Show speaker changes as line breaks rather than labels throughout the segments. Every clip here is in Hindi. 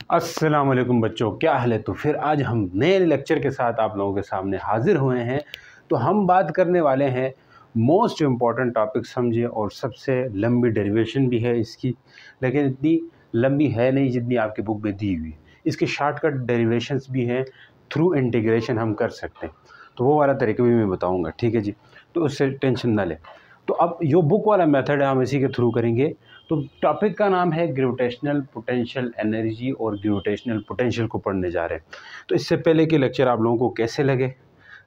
अस्सलाम वालेकुम बच्चों, क्या हाल है। तो फिर आज हम नए लेक्चर के साथ आप लोगों के सामने हाजिर हुए हैं। तो हम बात करने वाले हैं मोस्ट इम्पॉर्टेंट टॉपिक समझिए, और सबसे लंबी डेरिवेशन भी है इसकी, लेकिन इतनी लंबी है नहीं जितनी आपकी बुक में दी हुई है। इसके शॉर्टकट डेरिवेशंस भी हैं, थ्रू इंटीग्रेशन हम कर सकते हैं, तो वो वाला तरीका भी मैं बताऊँगा, ठीक है जी। तो उससे टेंशन ना लें। तो अब जो बुक वाला मेथड है हम इसी के थ्रू करेंगे। तो टॉपिक का नाम है ग्रेविटेशनल पोटेंशियल एनर्जी, और ग्रेविटेशनल पोटेंशियल को पढ़ने जा रहे हैं। तो इससे पहले के लेक्चर आप लोगों को कैसे लगे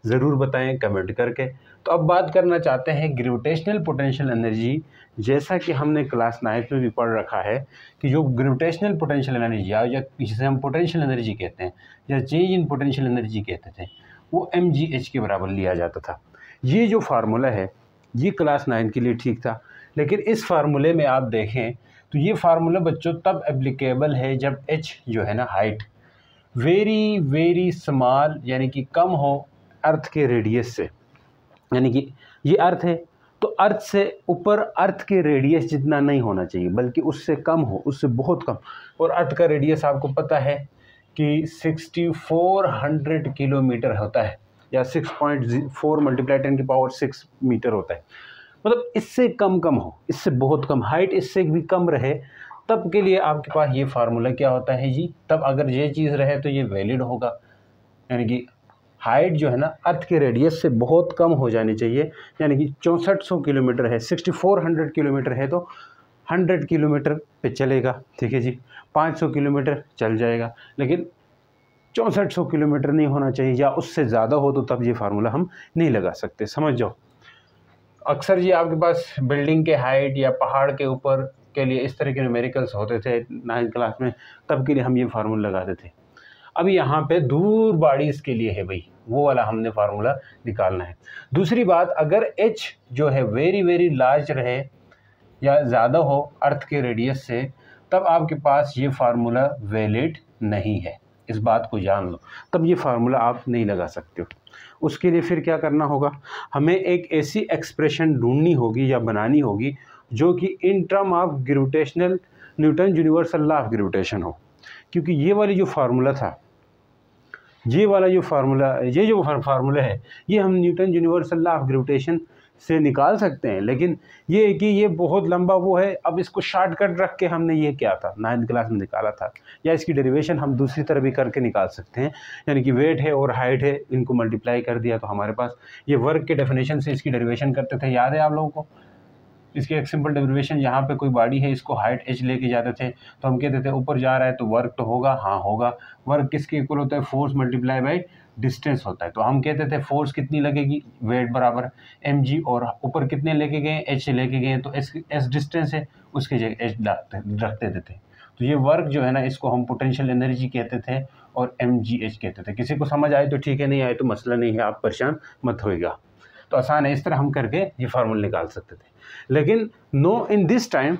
ज़रूर बताएं कमेंट करके। तो अब बात करना चाहते हैं ग्रेविटेशनल पोटेंशियल एनर्जी। जैसा कि हमने क्लास 9 में भी पढ़ रखा है कि जो ग्रेविटेशनल पोटेंशियल एनर्जी या जिसे हम पोटेंशियल एनर्जी कहते हैं या चेंज इन पोटेंशियल एनर्जी कहते थे, वो mgh के बराबर लिया जाता था। ये जो फार्मूला है ये क्लास 9 के लिए ठीक था, लेकिन इस फार्मूले में आप देखें तो ये फार्मूला बच्चों तब एप्लीकेबल है जब h जो है ना, हाइट वेरी वेरी स्मॉल यानी कि कम हो अर्थ के रेडियस से। यानी कि ये अर्थ है तो अर्थ से ऊपर अर्थ के रेडियस जितना नहीं होना चाहिए, बल्कि उससे कम हो, उससे बहुत कम। और अर्थ का रेडियस आपको पता है कि 6400 किलोमीटर होता है, या 6.4 × 10⁻⁶ मीटर होता है। मतलब इससे कम हो, इससे बहुत कम, हाइट इससे भी कम रहे, तब के लिए आपके पास ये फार्मूला क्या होता है जी। तब अगर ये चीज़ रहे तो ये वैलिड होगा। यानी कि हाइट जो है ना, अर्थ के रेडियस से बहुत कम हो जानी चाहिए। यानी कि 6400 किलोमीटर है, 6400 किलोमीटर है तो 100 किलोमीटर पे चलेगा, ठीक है जी। 500 किलोमीटर चल जाएगा, लेकिन 6400 किलोमीटर नहीं होना चाहिए, या उससे ज़्यादा हो तो तब ये फार्मूला हम नहीं लगा सकते, समझ जाओ। अक्सर ये आपके पास बिल्डिंग के हाइट या पहाड़ के ऊपर के लिए इस तरह के न्यूमेरिकल्स होते थे 9th क्लास में, तब के लिए हम ये फार्मूला लगाते थे। अब यहाँ पे दूर बॉडीज़ के लिए है भाई, वो वाला हमने फार्मूला निकालना है। दूसरी बात, अगर h जो है वेरी वेरी लार्ज रहे या ज़्यादा हो अर्थ के रेडियस से, तब आपके पास ये फार्मूला वैलिड नहीं है, इस बात को जान लो। तब ये फार्मूला आप नहीं लगा सकते हो। उसके लिए फिर क्या करना होगा, हमें एक ऐसी एक्सप्रेशन ढूंढनी होगी या बनानी होगी जो कि इन term of gravitational Newton universal law of gravitation हो। क्योंकि ये वाली जो फार्मूला था, ये जो फार्मूला है, ये हम Newton universal law of gravitation से निकाल सकते हैं, लेकिन ये है कि ये बहुत लंबा वो है। अब इसको शॉर्टकट रख के हमने ये क्या था 9th क्लास में निकाला था, या इसकी डेरिवेशन हम दूसरी तरह भी करके निकाल सकते हैं। यानी कि वेट है और हाइट है, इनको मल्टीप्लाई कर दिया तो हमारे पास ये वर्क के डेफिनेशन से इसकी डेरिवेशन करते थे, याद है आप लोगों को। इसकी एक सिंपल डेरिवेशन, यहाँ पे कोई बॉडी है, इसको हाइट h लेके जाते थे, तो हम कहते थे ऊपर जा रहा है तो वर्क तो होगा, हाँ होगा। वर्क किसके इक्वल होता है, फोर्स मल्टीप्लाई बाय डिस्टेंस होता है। तो हम कहते थे फोर्स कितनी लगेगी, वेट बराबर mg, और ऊपर कितने लेके गए, h लेके गए, तो s डिस्टेंस है, उसकी जगह h रखते थे। तो ये वर्क जो है ना, इसको हम पोटेंशियल एनर्जी कहते थे और mgh कहते थे। किसी को समझ आए तो ठीक है, नहीं आए तो मसला नहीं है, आप परेशान मत होइएगा। तो आसान है, इस तरह हम करके ये फार्मूला निकाल सकते थे। लेकिन नो, इन दिस टाइम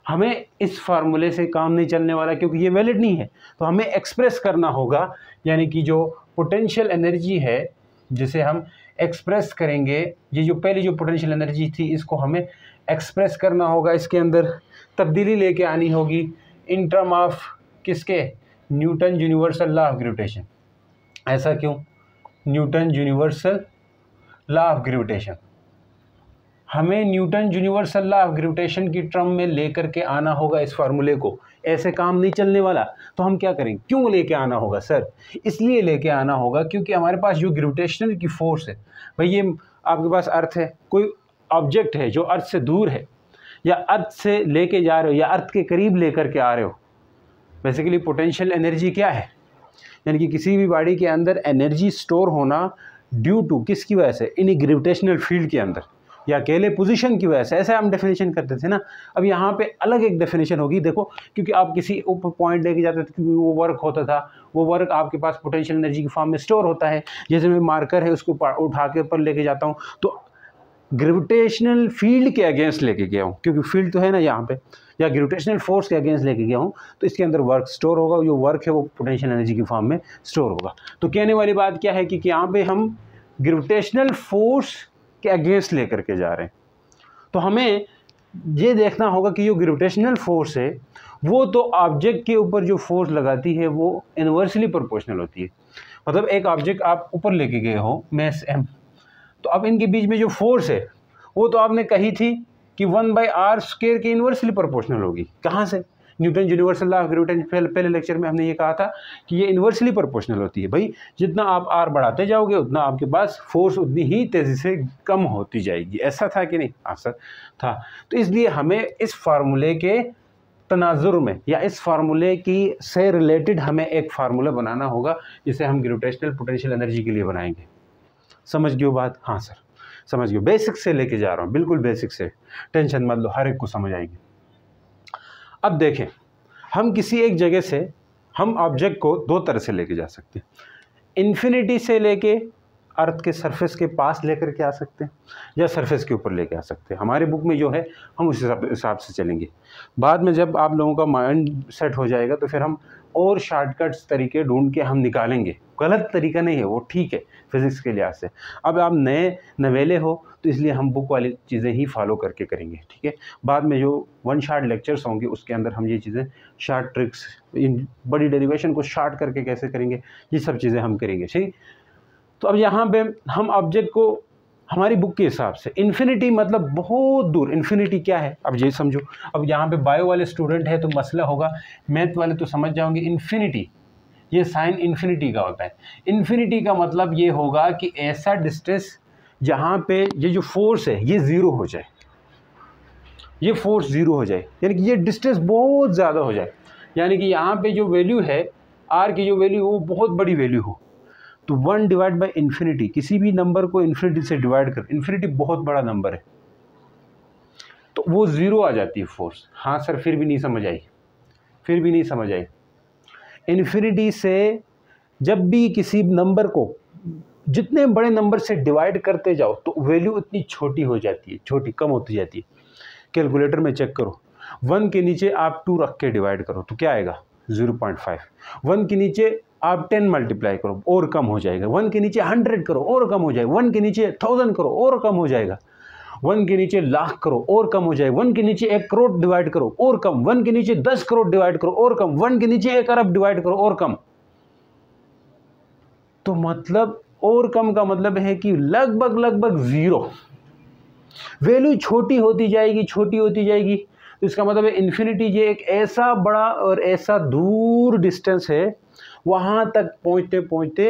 हमें इस फार्मूले से काम नहीं चलने वाला, क्योंकि ये वैलिड नहीं है। तो हमें एक्सप्रेस करना होगा, यानी कि जो पोटेंशियल एनर्जी है जिसे हम एक्सप्रेस करेंगे, ये जो पहली जो पोटेंशियल एनर्जी थी, इसको हमें एक्सप्रेस करना होगा, इसके अंदर तब्दीली लेके आनी होगी इन टर्म ऑफ किसके, Newton universal law of gravitation. ऐसा क्यों, Newton universal law of gravitation, हमें Newton universal law of gravitation की टर्म में लेकर के आना होगा इस फार्मूले को। ऐसे काम नहीं चलने वाला। तो हम क्या करेंगे, क्यों लेके आना होगा सर, इसलिए लेके आना होगा क्योंकि हमारे पास जो ग्रेविटेशनल की फोर्स है भाई, ये आपके पास अर्थ है, कोई ऑब्जेक्ट है जो अर्थ से दूर है, या अर्थ से लेके जा रहे हो, या अर्थ के करीब लेकर के आ रहे हो। बेसिकली पोटेंशियल एनर्जी क्या है, यानी कि किसी भी बॉडी के अंदर एनर्जी स्टोर होना ड्यू टू किसकी वजह से, इन ग्रेविटेशनल फील्ड के अंदर, या अकेले पोजीशन की वजह से। ऐसे हम डेफिनेशन करते थे ना। अब यहाँ पे अलग एक डेफिनेशन होगी, देखो, क्योंकि आप किसी ऊपर पॉइंट लेके जाते थे, क्योंकि वो वर्क होता था, वो वर्क आपके पास पोटेंशियल एनर्जी की फॉर्म में स्टोर होता है। जैसे मैं मार्कर है उसको उठा के ऊपर लेके जाता हूँ, तो ग्रेविटेशनल फील्ड के अगेंस्ट लेके गया हूँ, क्योंकि फील्ड तो है ना यहाँ पे, या ग्रेविटेशनल फोर्स के अगेंस्ट लेके गया हूँ, तो इसके अंदर वर्क स्टोर होगा। जो वर्क है वो पोटेंशियल एनर्जी की फॉर्म में स्टोर होगा। तो कहने वाली बात क्या है कि यहाँ पे हम ग्रेविटेशनल फोर्स के अगेंस्ट लेकर के जा रहे हैं। तो हमें ये देखना होगा कि जो ग्रेविटेशनल फोर्स है वो तो ऑब्जेक्ट के ऊपर जो फोर्स लगाती है वो इन्वर्सली प्रोपोर्शनल होती है। मतलब एक ऑब्जेक्ट आप ऊपर लेके गए हो मैस m, तो अब इनके बीच में जो फोर्स है वो तो आपने कही थी कि 1/r² के इन्वर्सली प्रोपोर्शनल होगी। कहाँ से? Newton universal law of gravitation, पहले लेक्चर में हमने ये कहा था कि ये इन्वर्सली प्रोपोर्शनल होती है। भाई जितना आप r बढ़ाते जाओगे उतना आपके पास फोर्स उतनी ही तेज़ी से कम होती जाएगी। ऐसा था कि नहीं? हाँ सर था। तो इसलिए हमें इस फार्मूले के तनाजुर में या इस फार्मूले की से रिलेटेड हमें एक फार्मूला बनाना होगा जिसे हम ग्रेविटेशनल पोटेंशियल एनर्जी के लिए बनाएंगे। समझ गए बात? हाँ सर समझ गए। बेसिक से लेके जा रहा हूँ, बिल्कुल बेसिक से, टेंशन मत लो, हर एक को समझ आएगी। अब देखें, हम किसी एक जगह से हम ऑब्जेक्ट को दो तरह से लेके जा सकते हैं। इन्फिनिटी से लेके अर्थ के सरफेस के पास लेकर के आ सकते हैं या सरफेस के ऊपर लेके आ सकते हैं। हमारे बुक में जो है हम उस हिसाब से चलेंगे। बाद में जब आप लोगों का माइंड सेट हो जाएगा तो फिर हम और शॉर्टकट्स तरीके ढूंढ के हम निकालेंगे। गलत तरीका नहीं है वो, ठीक है फिज़िक्स के लिहाज से। अब आप नए नवेले हो तो इसलिए हम बुक वाली चीज़ें ही फॉलो करके करेंगे, ठीक है। बाद में जो वन शॉट लेक्चर्स होंगे उसके अंदर हम ये चीज़ें शॉर्ट ट्रिक्स, इन बड़ी डेरिवेशन को शॉर्ट करके कैसे करेंगे, ये सब चीज़ें हम करेंगे, ठीक। तो अब यहाँ पे हम ऑब्जेक्ट को हमारी बुक के हिसाब से इन्फिनिटी मतलब बहुत दूर, इन्फिनिटी क्या है अब ये समझो। अब यहाँ पे बायो वाले स्टूडेंट है तो मसला होगा, मैथ वाले तो समझ जाओगे। इन्फिनिटी ये साइन इन्फिनिटी का होता है। इन्फिनिटी का मतलब ये होगा कि ऐसा डिस्टेंस जहाँ पे ये जो फोर्स है ये ज़ीरो हो जाए, ये फोर्स ज़ीरो हो जाए, यानी कि ये डिस्टेंस बहुत ज़्यादा हो जाए, यानी कि यहाँ पे जो वैल्यू है आर की जो वैल्यू वो बहुत बड़ी वैल्यू हो। तो 1 डिवाइड बाई इन्फिनिटी, किसी भी नंबर को इन्फिनिटी से डिवाइड कर, इन्फिनिटी बहुत बड़ा नंबर है तो वो ज़ीरो आ जाती है फोर्स। हाँ सर फिर भी नहीं समझ आई, फिर भी नहीं समझ आई। इन्फिनिटी से जब भी किसी नंबर को जितने बड़े नंबर से डिवाइड करते जाओ तो वैल्यू उतनी छोटी हो जाती है, छोटी कम होती जाती है। कैलकुलेटर में चेक करो, 1 के नीचे आप 2 रख के डिवाइड करो तो क्या आएगा 0.5। 1 के नीचे आप 10 मल्टीप्लाई करो और कम हो जाएगा। 1 के नीचे 100 करो और कम हो जाएगा। 1 के नीचे 1000 करो और कम हो जाएगा। 1 के नीचे लाख करो और कम हो जाएगा। 1 के नीचे 1 करोड़ डिवाइड करो और कम। 1 के नीचे 10 करोड़ डिवाइड करो और कम। 1 के नीचे 1 अरब डिवाइड करो और कम। तो मतलब और कम का मतलब है कि लगभग ज़ीरो, वैल्यू छोटी होती जाएगी, छोटी होती जाएगी। तो इसका मतलब है इन्फिनिटी ये एक ऐसा बड़ा और ऐसा दूर डिस्टेंस है, वहाँ तक पहुँचते पहुँचते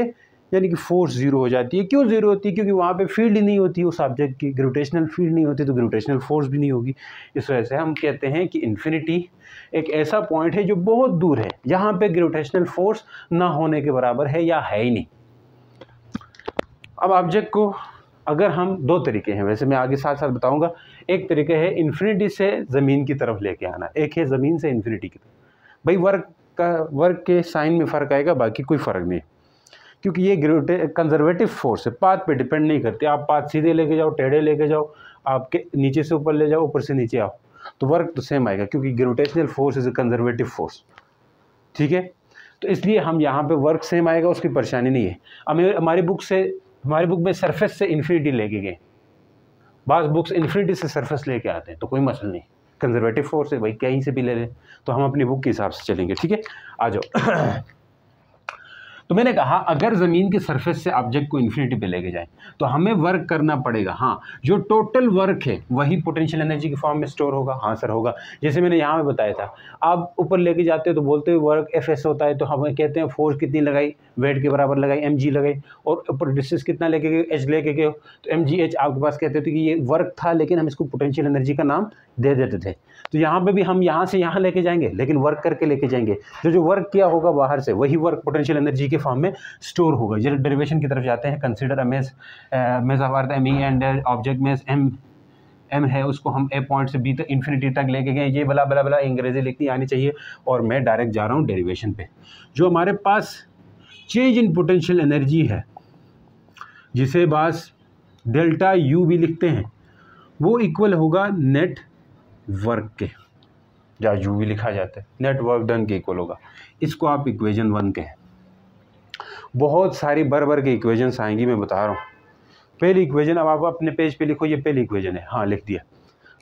यानी कि फोर्स ज़ीरो हो जाती है। क्यों ज़ीरो होती है? क्योंकि वहाँ पे फील्ड ही नहीं होती उस ऑब्जेक्ट की, ग्रेविटेशनल फील्ड नहीं होती तो ग्रेविटेशनल फोर्स भी नहीं होगी। इस वजह से हम कहते हैं कि इन्फिनिटी एक ऐसा पॉइंट है जो बहुत दूर है, जहाँ पे ग्रेविटेशनल फोर्स ना होने के बराबर है या है ही नहीं। अब ऑब्जेक्ट को अगर हम दो तरीके हैं, वैसे मैं आगे साथ साथ बताऊंगा। एक तरीका है इन्फिनिटी से ज़मीन की तरफ लेके आना, एक है ज़मीन से इन्फिनिटी की तरफ। भाई वर्क के साइन में फ़र्क आएगा, बाकी कोई फ़र्क नहीं, क्योंकि ये कंजर्वेटिव फोर्स है, पाथ पे डिपेंड नहीं करते। आप पाथ सीधे लेके जाओ, टेढ़े लेके जाओ, आपके नीचे से ऊपर ले जाओ, ऊपर से नीचे आओ, तो वर्क तो सेम आएगा, क्योंकि gravitational force is a conservative force, ठीक है। तो इसलिए हम यहाँ पे वर्क सेम आएगा, उसकी परेशानी नहीं है। हमारी बुक में सरफेस से इन्फिनिटी लेके गए, बाज़ बुक्स इन्फिनिटी से सरफेस लेके आते हैं, तो कोई मसला नहीं, कंजर्वेटिव फोर्स है भाई, कहीं से भी ले लें। तो हम अपनी बुक के हिसाब से चलेंगे, ठीक है। आ जाओ। तो मैंने कहा अगर ज़मीन के सरफेस से ऑब्जेक्ट को इन्फिनिटी पे लेके जाएं तो हमें वर्क करना पड़ेगा। हाँ, जो टोटल वर्क है वही पोटेंशियल एनर्जी के फॉर्म में स्टोर होगा। हाँ सर होगा, जैसे मैंने यहाँ पे बताया था। आप ऊपर लेके जाते हो तो बोलते हो वर्क Fs होता है, तो हमें कहते हैं फोर्स कितनी लगाई, वेट के बराबर लगाई, mg लगाई, और ऊपर डिस्टेंस कितना लेके गए, h लेके गए हो, तो mgh आपके पास कहते थे कि ये वर्क था, लेकिन हम इसको पोटेंशियल एनर्जी का नाम दे देते थे। तो यहाँ पे भी हम यहाँ से यहाँ लेके जाएंगे, लेकिन वर्क करके लेके जाएंगे। जो वर्क किया होगा बाहर से, वही वर्क पोटेंशियल एनर्जी के फॉर्म में स्टोर होगा। जब डेरिवेशन की तरफ जाते हैं, कंसीडर मेज of earth me and object में m है, उसको हम a पॉइंट से b तक इन्फिनिटी तक लेके गए। ये बला बला बला अंग्रेजी लिखनी आनी चाहिए, और मैं डायरेक्ट जा रहा हूँ डेरिवेशन पे। जो हमारे पास चेंज इन पोटेंशियल एनर्जी है, जिसे बस डेल्टा u भी लिखते हैं, वो इक्वल होगा नेट वर्क के, या u भी लिखा जाता है, नेट वर्क डन के इक्वल होगा। इसको आप इक्वेशन 1 कहें। बहुत सारी बर की इक्वेशंस आएंगी, मैं बता रहा हूँ। पहली इक्वेशन, अब आप अपने पेज पे लिखो, ये पहली इक्वेशन है। हाँ लिख दिया।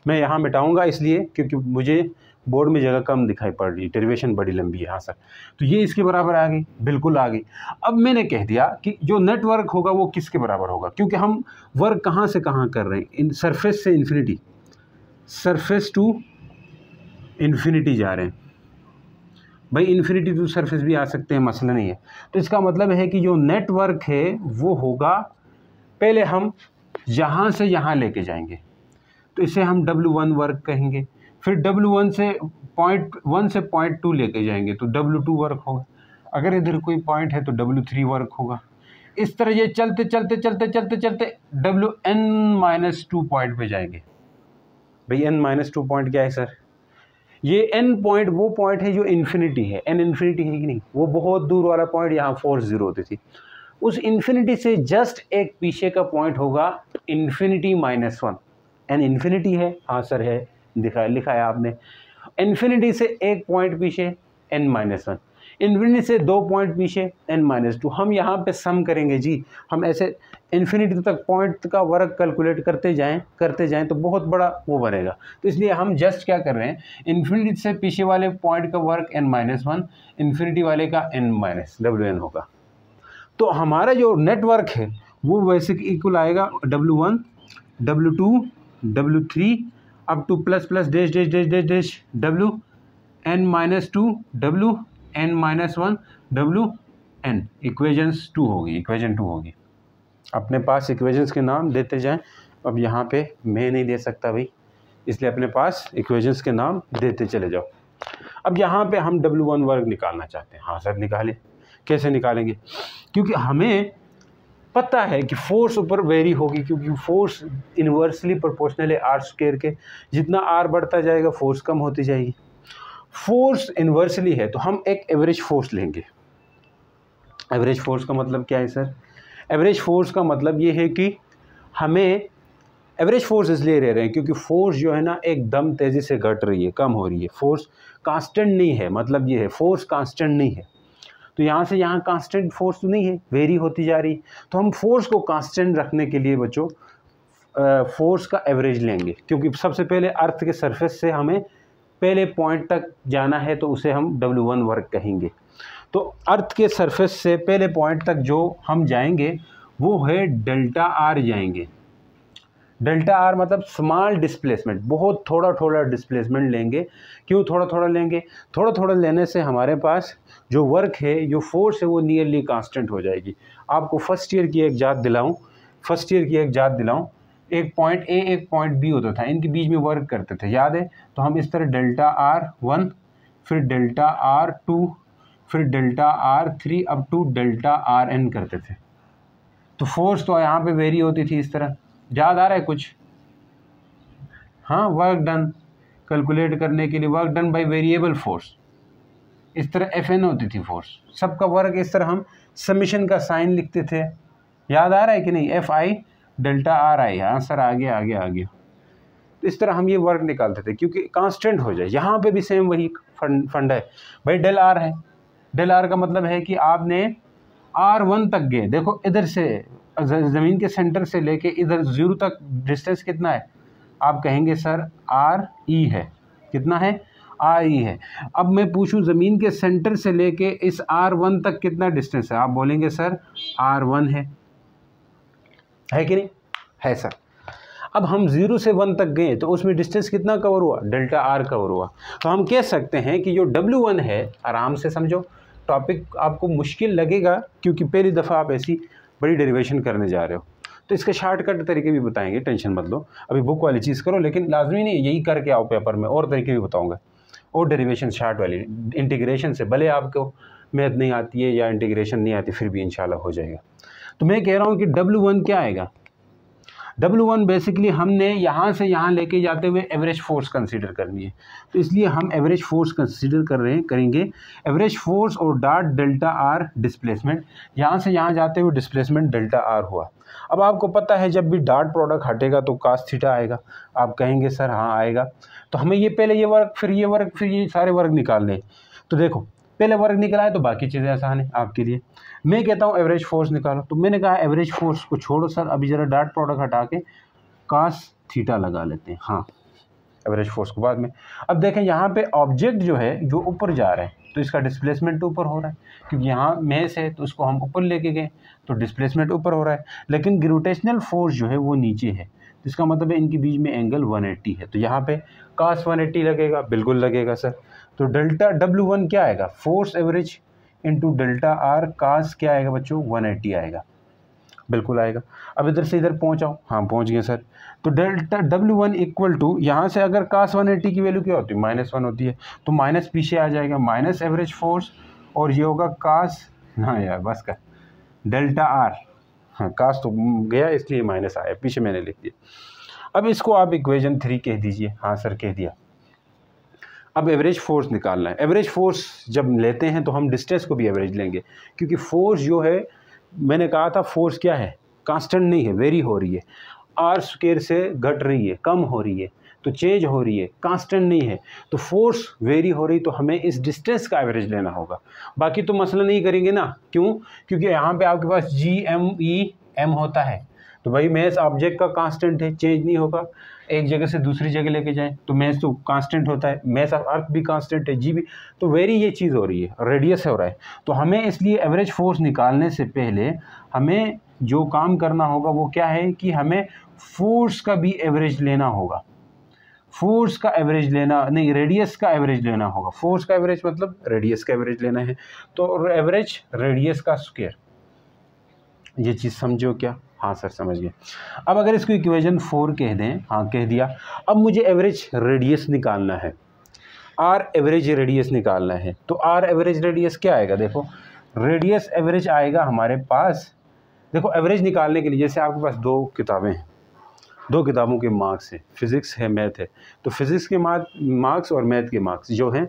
मैं यहाँ मिटाऊंगा इसलिए क्योंकि मुझे बोर्ड में जगह कम दिखाई पड़ रही है, डेरिवेशन बड़ी लंबी है। हाँ सर, तो ये इसके बराबर आ गई, बिल्कुल आ गई। अब मैंने कह दिया कि जो नेट वर्क होगा वो किसके बराबर होगा, क्योंकि हम वर्क कहाँ से कहाँ कर रहे हैं, इन सरफेस से इन्फिनिटी, सरफेस टू इन्फिनिटी जा रहे हैं। भाई इन्फिनिटी टू सरफेस भी आ सकते हैं, मसला नहीं है। तो इसका मतलब है कि जो नेटवर्क है वो होगा, पहले हम यहाँ से यहाँ लेके जाएंगे, तो इसे हम W1 वर्क कहेंगे। फिर W1 से .1 से .2 लेके जाएंगे तो W2 वर्क होगा। अगर इधर कोई पॉइंट है तो W3 वर्क होगा। इस तरह ये चलते चलते चलते चलते चलते WN-2 पॉइंट पे जाएंगे। भाई N-2 पॉइंट क्या है सर? ये N पॉइंट वो पॉइंट है जो इन्फिनिटी है। N इन्फिनिटी है कि नहीं? वो बहुत दूर वाला पॉइंट, यहाँ फोर्स 0 होती थी। उस इन्फिनिटी से जस्ट एक पीछे का पॉइंट होगा इन्फिनिटी-1। N इन्फिनिटी है, हाँ सर है, लिखा है आपने। इन्फिनिटी से एक पॉइंट पीछे N-1, इन्फिनिटी से 2 पॉइंट पीछे N-2। हम यहाँ पे सम करेंगे जी, हम ऐसे इन्फिनिटी तक पॉइंट का वर्क कैलकुलेट करते जाएं तो बहुत बड़ा वो बनेगा। तो इसलिए हम जस्ट क्या कर रहे हैं, इन्फिनिटी से पीछे वाले पॉइंट का वर्क N-1, इन्फिनिटी वाले का N-WN होगा। तो हमारा जो नेटवर्क है वो वैसे इक्वल आएगा W1, W2, W3 up two plus plus dash dash dash dash dash WN-2, WN-1, WN। Equations 2 होगी, इक्वेशन 2 होगी। अपने पास इक्वेशंस के नाम देते जाएं। अब यहाँ पे मैं नहीं दे सकता भाई, इसलिए अपने पास इक्वेशंस के नाम देते चले जाओ। अब यहाँ पे हम W1 वर्ग निकालना चाहते हैं। हाँ सर निकालें। कैसे निकालेंगे? क्योंकि हमें पता है कि फोर्स ऊपर वेरी होगी, क्योंकि फोर्स इन्वर्सली प्रोपोर्शनल है R² के। जितना R बढ़ता जाएगा फोर्स कम होती जाएगी। फोर्स इन्वर्सली है तो हम एक एवरेज फोर्स लेंगे। एवरेज फोर्स का मतलब क्या है सर? एवरेज फोर्स का मतलब ये है कि हमें एवरेज फोर्स इसलिए ले रहे हैं क्योंकि फोर्स जो है ना एकदम तेज़ी से घट रही है, कम हो रही है। फोर्स कांस्टेंट नहीं है, मतलब ये है फोर्स कांस्टेंट नहीं है। तो यहाँ से यहाँ कांस्टेंट फोर्स तो नहीं है, वेरी होती जा रही। तो हम फोर्स को कांस्टेंट रखने के लिए बच्चों फोर्स का एवरेज लेंगे, क्योंकि सबसे पहले अर्थ के सरफेस से हमें पहले पॉइंट तक जाना है तो उसे हम W1 वर्क कहेंगे। तो अर्थ के सरफेस से पहले पॉइंट तक जो हम जाएंगे वो है डेल्टा R जाएंगे। डेल्टा R मतलब स्मॉल डिस्प्लेसमेंट, बहुत थोड़ा थोड़ा डिस्प्लेसमेंट लेंगे। क्यों थोड़ा थोड़ा लेंगे? थोड़ा थोड़ा लेने से हमारे पास जो वर्क है, जो फोर्स है, वो नियरली कांस्टेंट हो जाएगी। आपको फर्स्ट ईयर की एक याद दिलाऊं, एक पॉइंट A एक पॉइंट B होता था, इनके बीच में वर्क करते थे, याद है? तो हम इस तरह डेल्टा R1, फिर डेल्टा R2, फिर delta R3 up to delta RN करते थे। तो फोर्स तो यहाँ पे वेरी होती थी इस तरह। याद आ रहा है कुछ? हाँ, वर्क डन कैलकुलेट करने के लिए work done by variable force, इस तरह FN होती थी फोर्स। सबका वर्क इस तरह हम समीशन का साइन लिखते थे। याद आ रहा है कि नहीं? FI delta RI। हाँ सर आ गया। तो इस तरह हम ये वर्क निकालते थे क्योंकि कांस्टेंट हो जाए। यहाँ पे भी सेम वही फंड है भाई। डेल R है, डेल R का मतलब है कि आपने R1 तक गए। देखो इधर से ज़मीन के सेंटर से लेके इधर 0 तक डिस्टेंस कितना है? आप कहेंगे सर RE है। कितना है? RE है। अब मैं पूछूं ज़मीन के सेंटर से लेके इस R1 तक कितना डिस्टेंस है? आप बोलेंगे सर R1 है कि नहीं? है सर। अब हम 0 से 1 तक गए तो उसमें डिस्टेंस कितना कवर हुआ? डेल्टा R कवर हुआ। तो हम कह सकते हैं कि जो W1 है, आराम से समझो, टॉपिक आपको मुश्किल लगेगा क्योंकि पहली दफ़ा आप ऐसी बड़ी डेरिवेशन करने जा रहे हो। तो इसके शॉर्टकट तरीके भी बताएंगे, टेंशन मत लो। अभी बुक वाली चीज़ करो, लेकिन लाजमी नहीं यही करके आओ पेपर में, और तरीके भी बताऊँगा। और डेरिवेशन शार्ट वाली इंटीग्रेशन से, भले आपको मैथ नहीं आती है या इंटीग्रेशन नहीं आती, फिर भी इंशाल्लाह हो जाएगा। तो मैं कह रहा हूँ कि W1 क्या आएगा? W1 बेसिकली हमने यहाँ से यहाँ लेके जाते हुए एवरेज फोर्स कंसीडर करनी है। तो इसलिए हम एवरेज फोर्स कंसीडर करेंगे। एवरेज फोर्स और डॉट डेल्टा R डिस्प्लेसमेंट, यहाँ से यहाँ जाते हुए डिस्प्लेसमेंट डेल्टा R हुआ। अब आपको पता है जब भी डॉट प्रोडक्ट हटेगा तो cos थीटा आएगा। आप कहेंगे सर हाँ आएगा। तो हमें ये पहले ये वर्क, फिर ये वर्क, फिर ये सारे वर्क निकालने। तो देखो पहले वर्क निकला है तो बाकी चीज़ें आसान है आपके लिए। मैं कहता हूँ एवरेज फोर्स निकालो, तो मैंने कहा एवरेज फोर्स को छोड़ो सर, अभी ज़रा डॉट प्रोडक्ट हटा के cos थीटा लगा लेते हैं। हाँ, एवरेज फोर्स को बाद में। अब देखें यहाँ पे ऑब्जेक्ट जो है जो ऊपर जा रहा है तो इसका डिस्प्लेसमेंट ऊपर हो रहा है, क्योंकि यहाँ मेस है तो उसको हम ऊपर लेके गए तो डिस्प्लेसमेंट ऊपर हो रहा है, लेकिन ग्रेविटेशनल फोर्स जो है वो नीचे है, तो इसका मतलब है इनके बीच में एंगल 180 है। तो यहाँ पे cos 180 लगेगा, बिल्कुल लगेगा सर। तो डेल्टा W1 क्या आएगा, force average into delta r cos क्या आएगा बच्चों, 180 आएगा, बिल्कुल आएगा। अब इधर से इधर पहुँचाओ, हाँ पहुँच गए सर। तो डेल्टा W1 इक्वल टू यहाँ से अगर cos 180 की वैल्यू क्या होती है, -1 होती है, तो माइनस पीछे आ जाएगा, माइनस एवरेज फोर्स, और ये होगा cos, हाँ यार बस का डेल्टा आर, हाँ cos तो गया इसलिए माइनस आया, पीछे मैंने लिख दिया। अब इसको आप इक्वेशन 3 कह दीजिए। हाँ सर कह दिया। अब एवरेज फोर्स निकालना है। एवरेज फोर्स जब लेते हैं तो हम डिस्टेंस को भी एवरेज लेंगे, क्योंकि फोर्स जो है मैंने कहा था फोर्स क्या है, कांस्टेंट नहीं है, वेरी हो रही है, आर स्क्वायर से घट रही है, कम हो रही है, तो चेंज हो रही है, कांस्टेंट नहीं है। तो फोर्स वेरी हो रही, तो हमें इस डिस्टेंस का एवरेज लेना होगा। बाकी तो मसला नहीं करेंगे ना, क्यों, क्योंकि यहाँ पे आपके पास GMEM होता है, तो भाई मैस ऑब्जेक्ट का कांस्टेंट है, चेंज नहीं होगा। एक जगह से दूसरी जगह लेके जाएं तो मैस तो कांस्टेंट होता है, मैस ऑफ अर्थ भी कांस्टेंट है, जी भी, तो वेरी ये चीज़ हो रही है, रेडियस हो रहा है। तो हमें इसलिए एवरेज फोर्स निकालने से पहले हमें जो काम करना होगा वो क्या है कि हमें फोर्स का भी एवरेज लेना होगा। फोर्स का एवरेज लेना नहीं, रेडियस का एवरेज लेना होगा। फोर्स का एवरेज मतलब रेडियस का एवरेज लेना है, तो एवरेज रेडियस का स्क्वायर। ये चीज़ समझो क्या, हाँ सर समझ गए। अब अगर इसको इक्वेशन 4 कह दें, हाँ कह दिया। अब मुझे एवरेज रेडियस निकालना है, आर एवरेज रेडियस निकालना है। तो आर एवरेज रेडियस क्या आएगा, देखो रेडियस एवरेज आएगा हमारे पास, देखो एवरेज निकालने के लिए जैसे आपके पास 2 किताबें हैं, 2 किताबों के मार्क्स हैं, फिज़िक्स है मैथ है, तो फिज़िक्स के मार्क्स और मैथ के मार्क्स जो हैं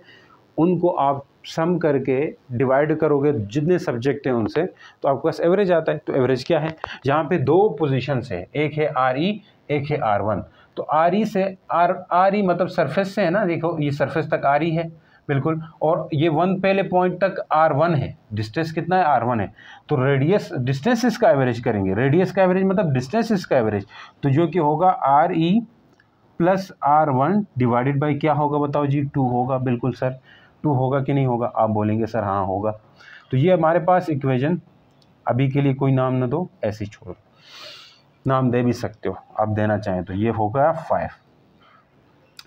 उनको आप सम करके डिवाइड करोगे जितने सब्जेक्ट हैं उनसे, तो आपके पास एवरेज आता है। तो एवरेज क्या है, जहाँ पे 2 पोजीशंस है, एक है RE एक है R1। तो RE से RE मतलब सरफेस से है ना, देखो ये सरफेस तक RE है बिल्कुल, और ये 1 पहले पॉइंट तक R1 है, डिस्टेंस कितना है R1 है। तो रेडियस डिस्टेंस इसका एवरेज करेंगे, रेडियस का एवरेज मतलब डिस्टेंस इसका एवरेज, तो जो कि होगा RE plus R1 divided by क्या होगा बताओ जी, 2 होगा। बिल्कुल सर 2 होगा कि नहीं होगा, आप बोलेंगे सर हाँ होगा। तो ये हमारे पास इक्वेशन, अभी के लिए कोई नाम ना दो, ऐसे ही छोड़ो, नाम दे भी सकते हो आप देना चाहें तो। ये होगा 5,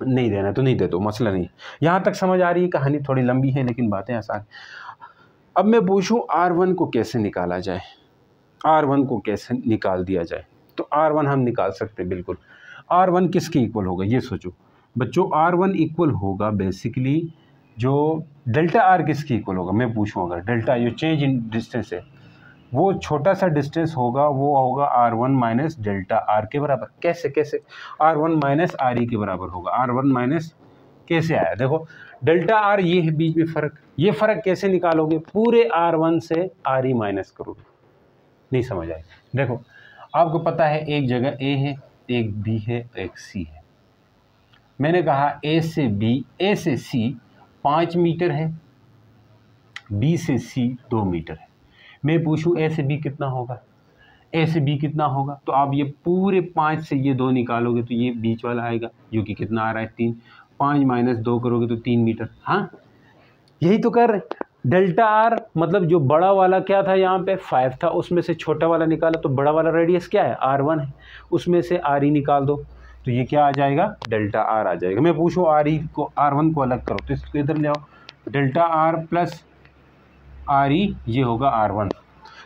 नहीं देना तो नहीं दे दो, मसला नहीं। यहाँ तक समझ आ रही है, कहानी थोड़ी लंबी है लेकिन बातें आसान। अब मैं पूछूं R1 को कैसे निकाला जाए, R1 को कैसे निकाल दिया जाए। तो R1 हम निकाल सकते हैं बिल्कुल। R1 किसके इक्वल होगा ये सोचो बच्चों, R1 इक्वल होगा बेसिकली जो डेल्टा आर किसकी इक्वल होगा, मैं पूछूं अगर डेल्टा जो चेंज इन डिस्टेंस है वो छोटा सा डिस्टेंस होगा, वो होगा R1 माइनस डेल्टा आर के बराबर। कैसे कैसे, R1 माइनस RE के बराबर होगा। R1 माइनस कैसे आया, देखो डेल्टा आर ये है बीच में फ़र्क, ये फ़र्क कैसे निकालोगे, पूरे R1 से RE माइनस करोगे, नहीं समझ आए। देखो आपको पता है एक जगह A है, एक B है, एक C है। मैंने कहा A से B, A से C 5 मीटर है, B से C 2 मीटर है। मैं पूछूं A से B कितना होगा, A से B कितना होगा, तो आप ये पूरे 5 से ये 2 निकालोगे तो ये बीच वाला आएगा जो कि कितना आ रहा है 3, 5 माइनस 2 करोगे तो 3 मीटर। हाँ यही तो कर रहे। डेल्टा आर मतलब जो बड़ा वाला क्या था यहाँ पे 5 था, उसमें से छोटा वाला निकाला, तो बड़ा वाला रेडियस क्या है R1 है, उसमें से RE निकाल दो तो ये क्या आ जाएगा, डेल्टा आर आ जाएगा। मैं पूछूं RE को, R1 को अलग करो तो इसको इधर ले आओ, डेल्टा आर प्लस RE ये होगा R1।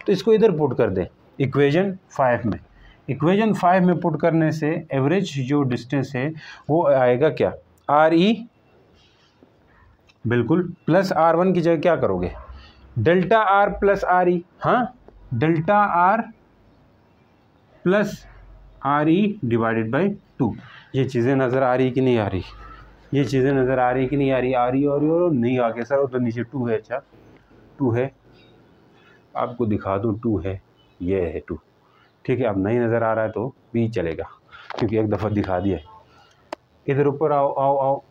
तो इसको इधर पुट कर दे इक्वेशन 5 में। इक्वेशन 5 में पुट करने से एवरेज जो डिस्टेंस है वो आएगा क्या, RE बिल्कुल प्लस R1 की जगह क्या करोगे, डेल्टा आर प्लस RE, हाँ delta R plus RE divided by 2। ये चीज़ें नज़र आ रही कि नहीं आ रही, ये चीज़ें नज़र आ रही कि नहीं आ रही, आ रही और नहीं आ गया सर, उधर नीचे 2 है। अच्छा 2 है, आपको दिखा दूँ 2 है, ये है 2, ठीक है। अब नहीं नज़र आ रहा है तो भी चलेगा क्योंकि एक दफ़ा दिखा दिया है। इधर ऊपर आओ आओ आओ,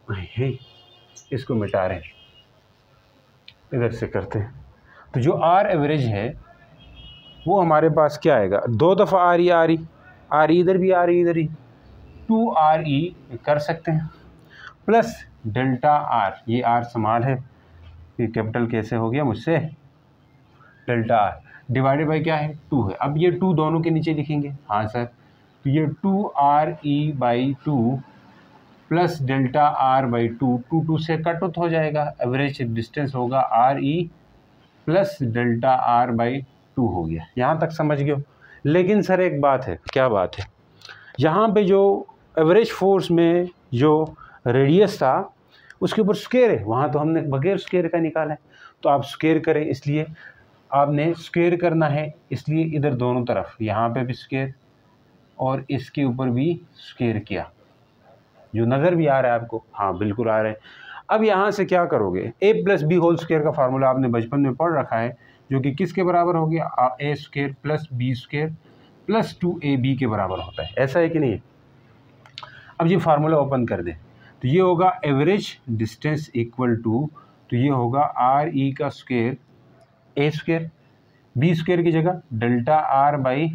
इसको मिटा रहे हैं, इधर से करते हैं। तो जो आर एवरेज है वो हमारे पास क्या आएगा, 2 दफ़ा RE इधर भी RE इधर ही, 2RE कर सकते हैं। प्लस डेल्टा आर, ये आर समाल है, ये कैपिटल कैसे हो गया मुझसे, डेल्टा आर डिवाइडेड बाई क्या है 2 है। अब ये 2 दोनों के नीचे लिखेंगे, हाँ सर, तो ये 2RE/2 plus delta R by 2 से कट आउट हो जाएगा, एवरेज डिस्टेंस होगा RE plus delta R by 2 हो गया। यहाँ तक समझ गए हो। लेकिन सर एक बात है, क्या बात है, यहाँ पे जो एवरेज फोर्स में जो रेडियस था उसके ऊपर स्क्वायर है, वहाँ तो हमने बगैर स्क्वायर का निकाला है, तो आप स्क्वायर करें, इसलिए आपने स्क्वायर करना है, इसलिए इधर दोनों तरफ यहाँ पे भी स्क्वायर और इसके ऊपर भी स्क्वायर किया। जो नज़र भी आ रहा है आपको, हाँ बिल्कुल आ रहा है। अब यहाँ से क्या करोगे, a plus B whole square का फार्मूला आपने बचपन में पढ़ रखा है, जो कि किसके बराबर हो गया, a square plus B square plus 2ab के बराबर होता है, ऐसा है कि नहीं। अब ये फार्मूला ओपन कर दें तो ये होगा एवरेज डिस्टेंस इक्वल टू, तो ये होगा RE का square a square, B square की जगह डेल्टा आर बाई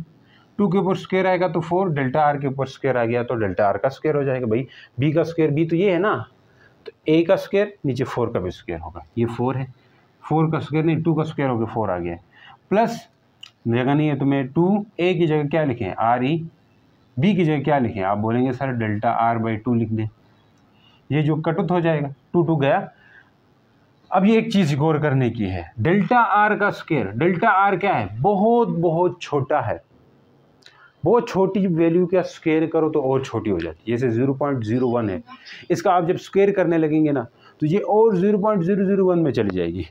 2 के ऊपर स्क्वायर आएगा तो 4, डेल्टा आर के ऊपर स्क्वायर आ गया तो डेल्टा आर का स्क्वायर हो जाएगा। भाई बी का स्क्वायर, बी तो ये है ना, तो a का स्क्वायर नीचे 4 का भी स्क्वायर होगा, ये 4 है, 4 का स्क्वायर नहीं 2 का स्क्वायर हो गया 4 आ गया, प्लस जगह नहीं है तो मैं 2a की जगह क्या लिखें RE, b की जगह क्या लिखें, आप बोलेंगे सर डेल्टा आर बाई 2 लिख दें, ये जो कटुत हो जाएगा 2 गया। अब ये एक चीज़ गौर करने की है, डेल्टा आर का स्क्वायर, डेल्टा आर क्या है, बहुत बहुत छोटा है, बहुत छोटी वैल्यू का स्क्वायर करो तो और छोटी हो जाती है, जैसे 0.01 है, इसका आप जब स्क्वायर करने लगेंगे ना तो ये और 0.001 में चली जाएगी,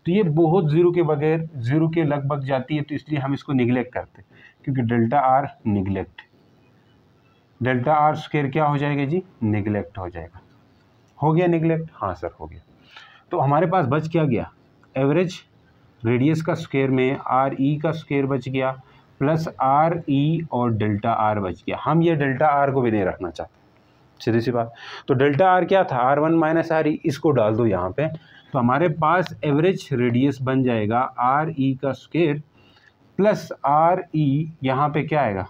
तो ये बहुत ज़ीरो के बगैर ज़ीरो के लगभग जाती है, तो इसलिए हम इसको निगलेक्ट करते हैं, क्योंकि delta R neglect, delta R square क्या हो जाएगा जी, निगलेक्ट हो जाएगा। हो गया निगलेक्ट, हाँ सर हो गया। तो हमारे पास बच क्या गया, एवरेज रेडियस का स्क्वायर में RE का स्क्वायर बच गया प्लस RE और डेल्टा आर बच गया। हम ये डेल्टा आर को भी नहीं रखना चाहते, सीधी सी बात। तो डेल्टा आर क्या था, R1 माइनस RE, इसको डाल दो यहाँ पे, तो हमारे पास एवरेज रेडियस बन जाएगा RE का स्क्वायर प्लस RE, यहाँ पे क्या आएगा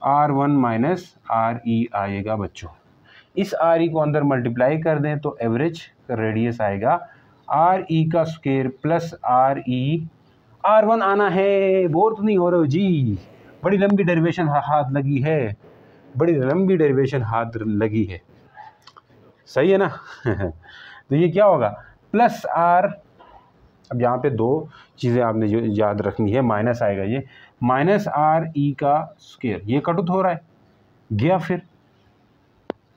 R1 माइनस RE आएगा बच्चों। इस RE को अंदर मल्टीप्लाई कर दें तो एवरेज रेडियस आएगा RE का स्क्वायर प्लस RE, R1 आना है, बोर तो नहीं हो रहे हो जी, बड़ी लंबी डेरिवेशन हाथ लगी है, बड़ी लंबी डेरिवेशन हाथ लगी है, सही है ना। तो ये क्या होगा प्लस R, अब यहाँ पे दो चीज़ें आपने जो याद रखनी है, माइनस आएगा, ये माइनस RE का स्क्वायर, ये कटुत हो रहा है, गया फिर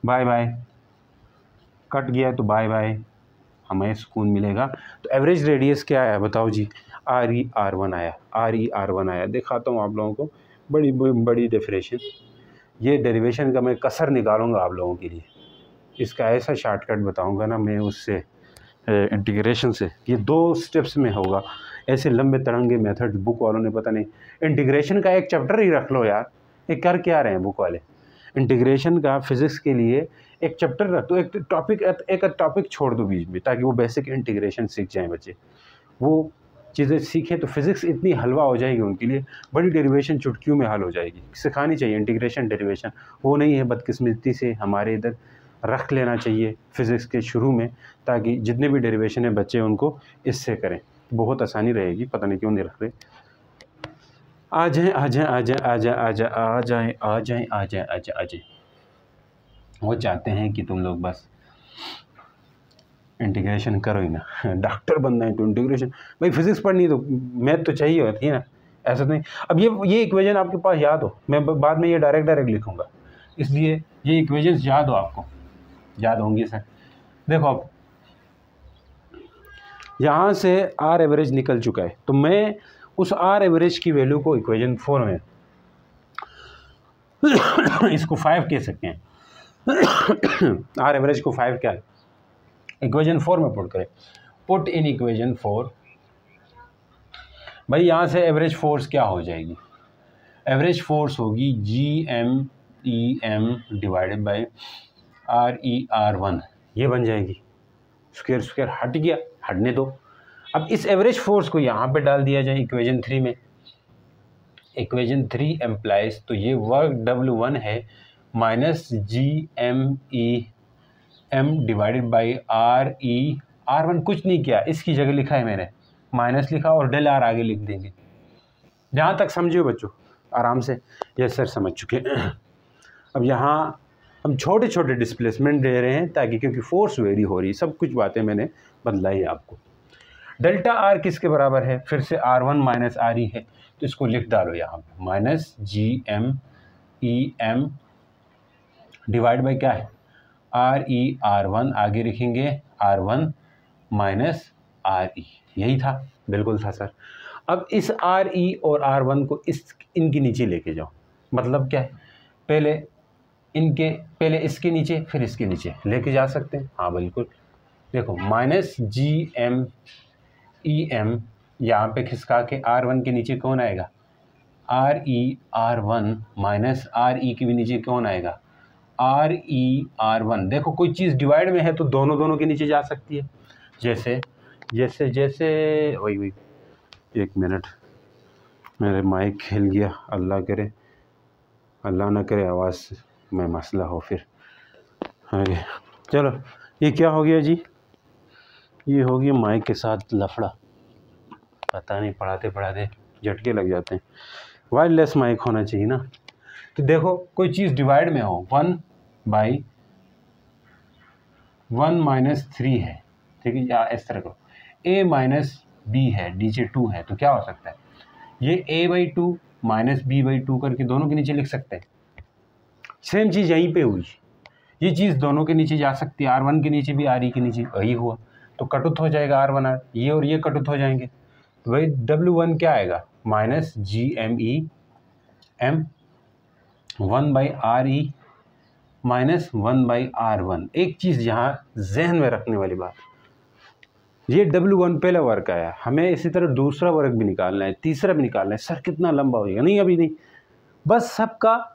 बाय बाय, कट गया तो बाय बाय, हमें सुकून मिलेगा। तो एवरेज रेडियस क्या आया बताओ जी, RE R1 आया, RE R1 आया। दिखाता हूँ आप लोगों को बड़ी बड़ी डेफिनेशन, ये डेरिवेशन का मैं कसर निकालूंगा आप लोगों के लिए, इसका ऐसा शॉर्टकट बताऊंगा ना मैं उससे इंटीग्रेशन से, ये 2 स्टेप्स में होगा, ऐसे लंबे तरंगे मेथड बुक वालों ने पता नहीं, इंटीग्रेशन का एक चैप्टर ही रख लो यार, ये कर क्या रहे हैं बुक वाले, इंटीग्रेशन का फिज़िक्स के लिए एक चैप्टर रख दो, एक टॉपिक छोड़ दो बीच में, ताकि वो बेसिक इंटीग्रेशन सीख जाएं बच्चे, वो चीज़ें सीखें तो फिज़िक्स इतनी हलवा हो जाएगी उनके लिए, बड़ी डेरिवेशन चुटकियों में हल हो जाएगी, सिखानी चाहिए इंटीग्रेशन डेरिवेशन, वो नहीं है बदकिस्मती से हमारे इधर रख लेना चाहिए फिज़िक्स के शुरू में, ताकि जितने भी डेरिवेशन है बच्चे उनको इससे करें, बहुत आसानी रहेगी, पता नहीं क्यों नहीं रख रहे। आ जाएं आ जाएं आ जाएं आ जाएं आ जाएं आ जाएं आ जाएं आ जाएं आ जाएं आ जाएं, वो चाहते हैं कि तुम लोग बस इंटीग्रेशन करो ही ना, डॉक्टर बनना है तो इंटीग्रेशन, भाई फिज़िक्स पढ़नी तो मैथ तो चाहिए होती है ना, ऐसा नहीं। अब ये इक्वेशन आपके पास याद हो, मैं बाद में ये डायरेक्ट लिखूंगा, इसलिए ये इक्वेशंस याद हो, आपको याद होंगी सर। देखो अब यहाँ से R एवरेज निकल चुका है, तो मैं उस R एवरेज की वैल्यू को इक्वेशन 4 में इसको 5 कह सकते हैं, R एवरेज को 5 क्या है, इक्वेशन 4 में पुट करें, पुट इन इक्वेशन 4, भाई यहाँ से एवरेज फोर्स क्या हो जाएगी, एवरेज फोर्स होगी GMEM divided by RE R1, ये बन जाएगी, स्क्वायर हट गया, हटने दो। अब इस एवरेज फोर्स को यहाँ पे डाल दिया जाए इक्वेशन 3 में, इक्वेशन 3 एम्प्लाइज, तो ये वर्क W1 है minus GME M divided by R E R one कुछ नहीं किया, इसकी जगह लिखा है मैंने माइनस लिखा और डेल आर आगे लिख देंगे। जहाँ तक समझिए बच्चों आराम से, यस सर समझ चुके। अब यहाँ हम छोटे छोटे डिस्प्लेसमेंट दे रहे हैं ताकि, क्योंकि फोर्स वेरी हो रही है, सब कुछ बातें मैंने बदलाई आपको। डेल्टा आर किसके बराबर है, फिर से R one minus R E है, तो इसको लिख डालो यहाँ पे minus G M E M divide by क्या है आर ई आर वन, आगे लिखेंगे R one minus R E, यही था, बिल्कुल था सर। अब इस आर ई और आर वन को इनके नीचे लेके जाओ, मतलब क्या है, पहले इसके नीचे फिर इसके नीचे लेके जा सकते हैं, हाँ बिल्कुल। देखो minus G M E M यहाँ पे खिसका के आर वन के नीचे कौन आएगा are E R one, minus R ई के भी नीचे कौन आएगा आर ई आर वन। देखो कोई चीज़ डिवाइड में है तो दोनों के नीचे जा सकती है, जैसे जैसे जैसे वही एक मिनट, मेरे माइक हिल गया, अल्लाह करे अल्लाह ना करे आवाज़ में मसला हो फिर आगे। चलो ये क्या हो गया जी, ये हो गया माइक के साथ लफड़ा, पता नहीं पढ़ाते पढ़ाते झटके लग जाते हैं। वायरलेस माइक होना चाहिए ना। तो देखो कोई चीज़ डिवाइड में हो 1/1 माइनस 3 है, ठीक है, या इस तरह को a माइनस बी है, नीचे 2 है, तो क्या हो सकता है ये a/2 माइनस b/2 करके दोनों के नीचे लिख सकते हैं। सेम चीज़ यहीं पे हुई, ये चीज़ दोनों के नीचे जा सकती है, R1 के नीचे भी आर ई के नीचे, वही हुआ, तो कटुत हो जाएगा R1 R, ये और ये कटुत हो जाएंगे, तो भाई W1 क्या आएगा minus G M E M 1/RE minus 1/R1। एक चीज़ यहाँ जहन में रखने वाली बात, ये W1 पहला वर्क आया, हमें इसी तरह दूसरा वर्क भी निकालना है, तीसरा भी निकालना है। सर कितना लंबा होगा, नहीं अभी नहीं, बस सबका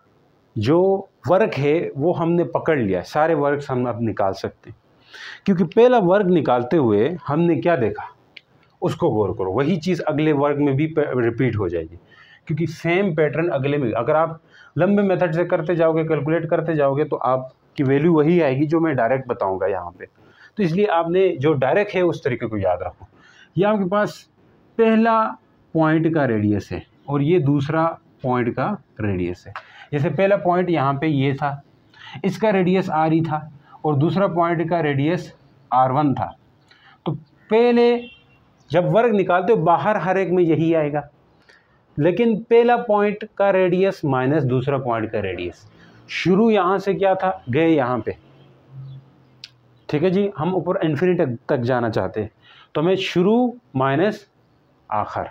जो वर्क है वो हमने पकड़ लिया, सारे वर्क हम अब निकाल सकते हैं। क्योंकि पहला वर्क निकालते हुए हमने क्या देखा उसको गौर करो, वही चीज़ अगले वर्क में भी रिपीट हो जाएगी, क्योंकि सेम पैटर्न अगले में, अगर आप लंबे मेथड से करते जाओगे, कैलकुलेट करते जाओगे, तो आपकी वैल्यू वही आएगी जो मैं डायरेक्ट बताऊंगा यहाँ पे। तो इसलिए आपने जो डायरेक्ट है उस तरीके को याद रखो। ये आपके पास पहला पॉइंट का रेडियस है और ये दूसरा पॉइंट का रेडियस है। जैसे पहला पॉइंट यहाँ पे ये था, इसका रेडियस आर ई था और दूसरा पॉइंट का रेडियस R1 था। तो पहले जब वर्ग निकालते हो बाहर हर एक में यही आएगा, लेकिन पहला पॉइंट का रेडियस माइनस दूसरा पॉइंट का रेडियस, शुरू यहाँ से क्या था, गए यहाँ पे, ठीक है जी, हम ऊपर इन्फिनिटी तक जाना चाहते हैं, तो हमें शुरू माइनस आखिर,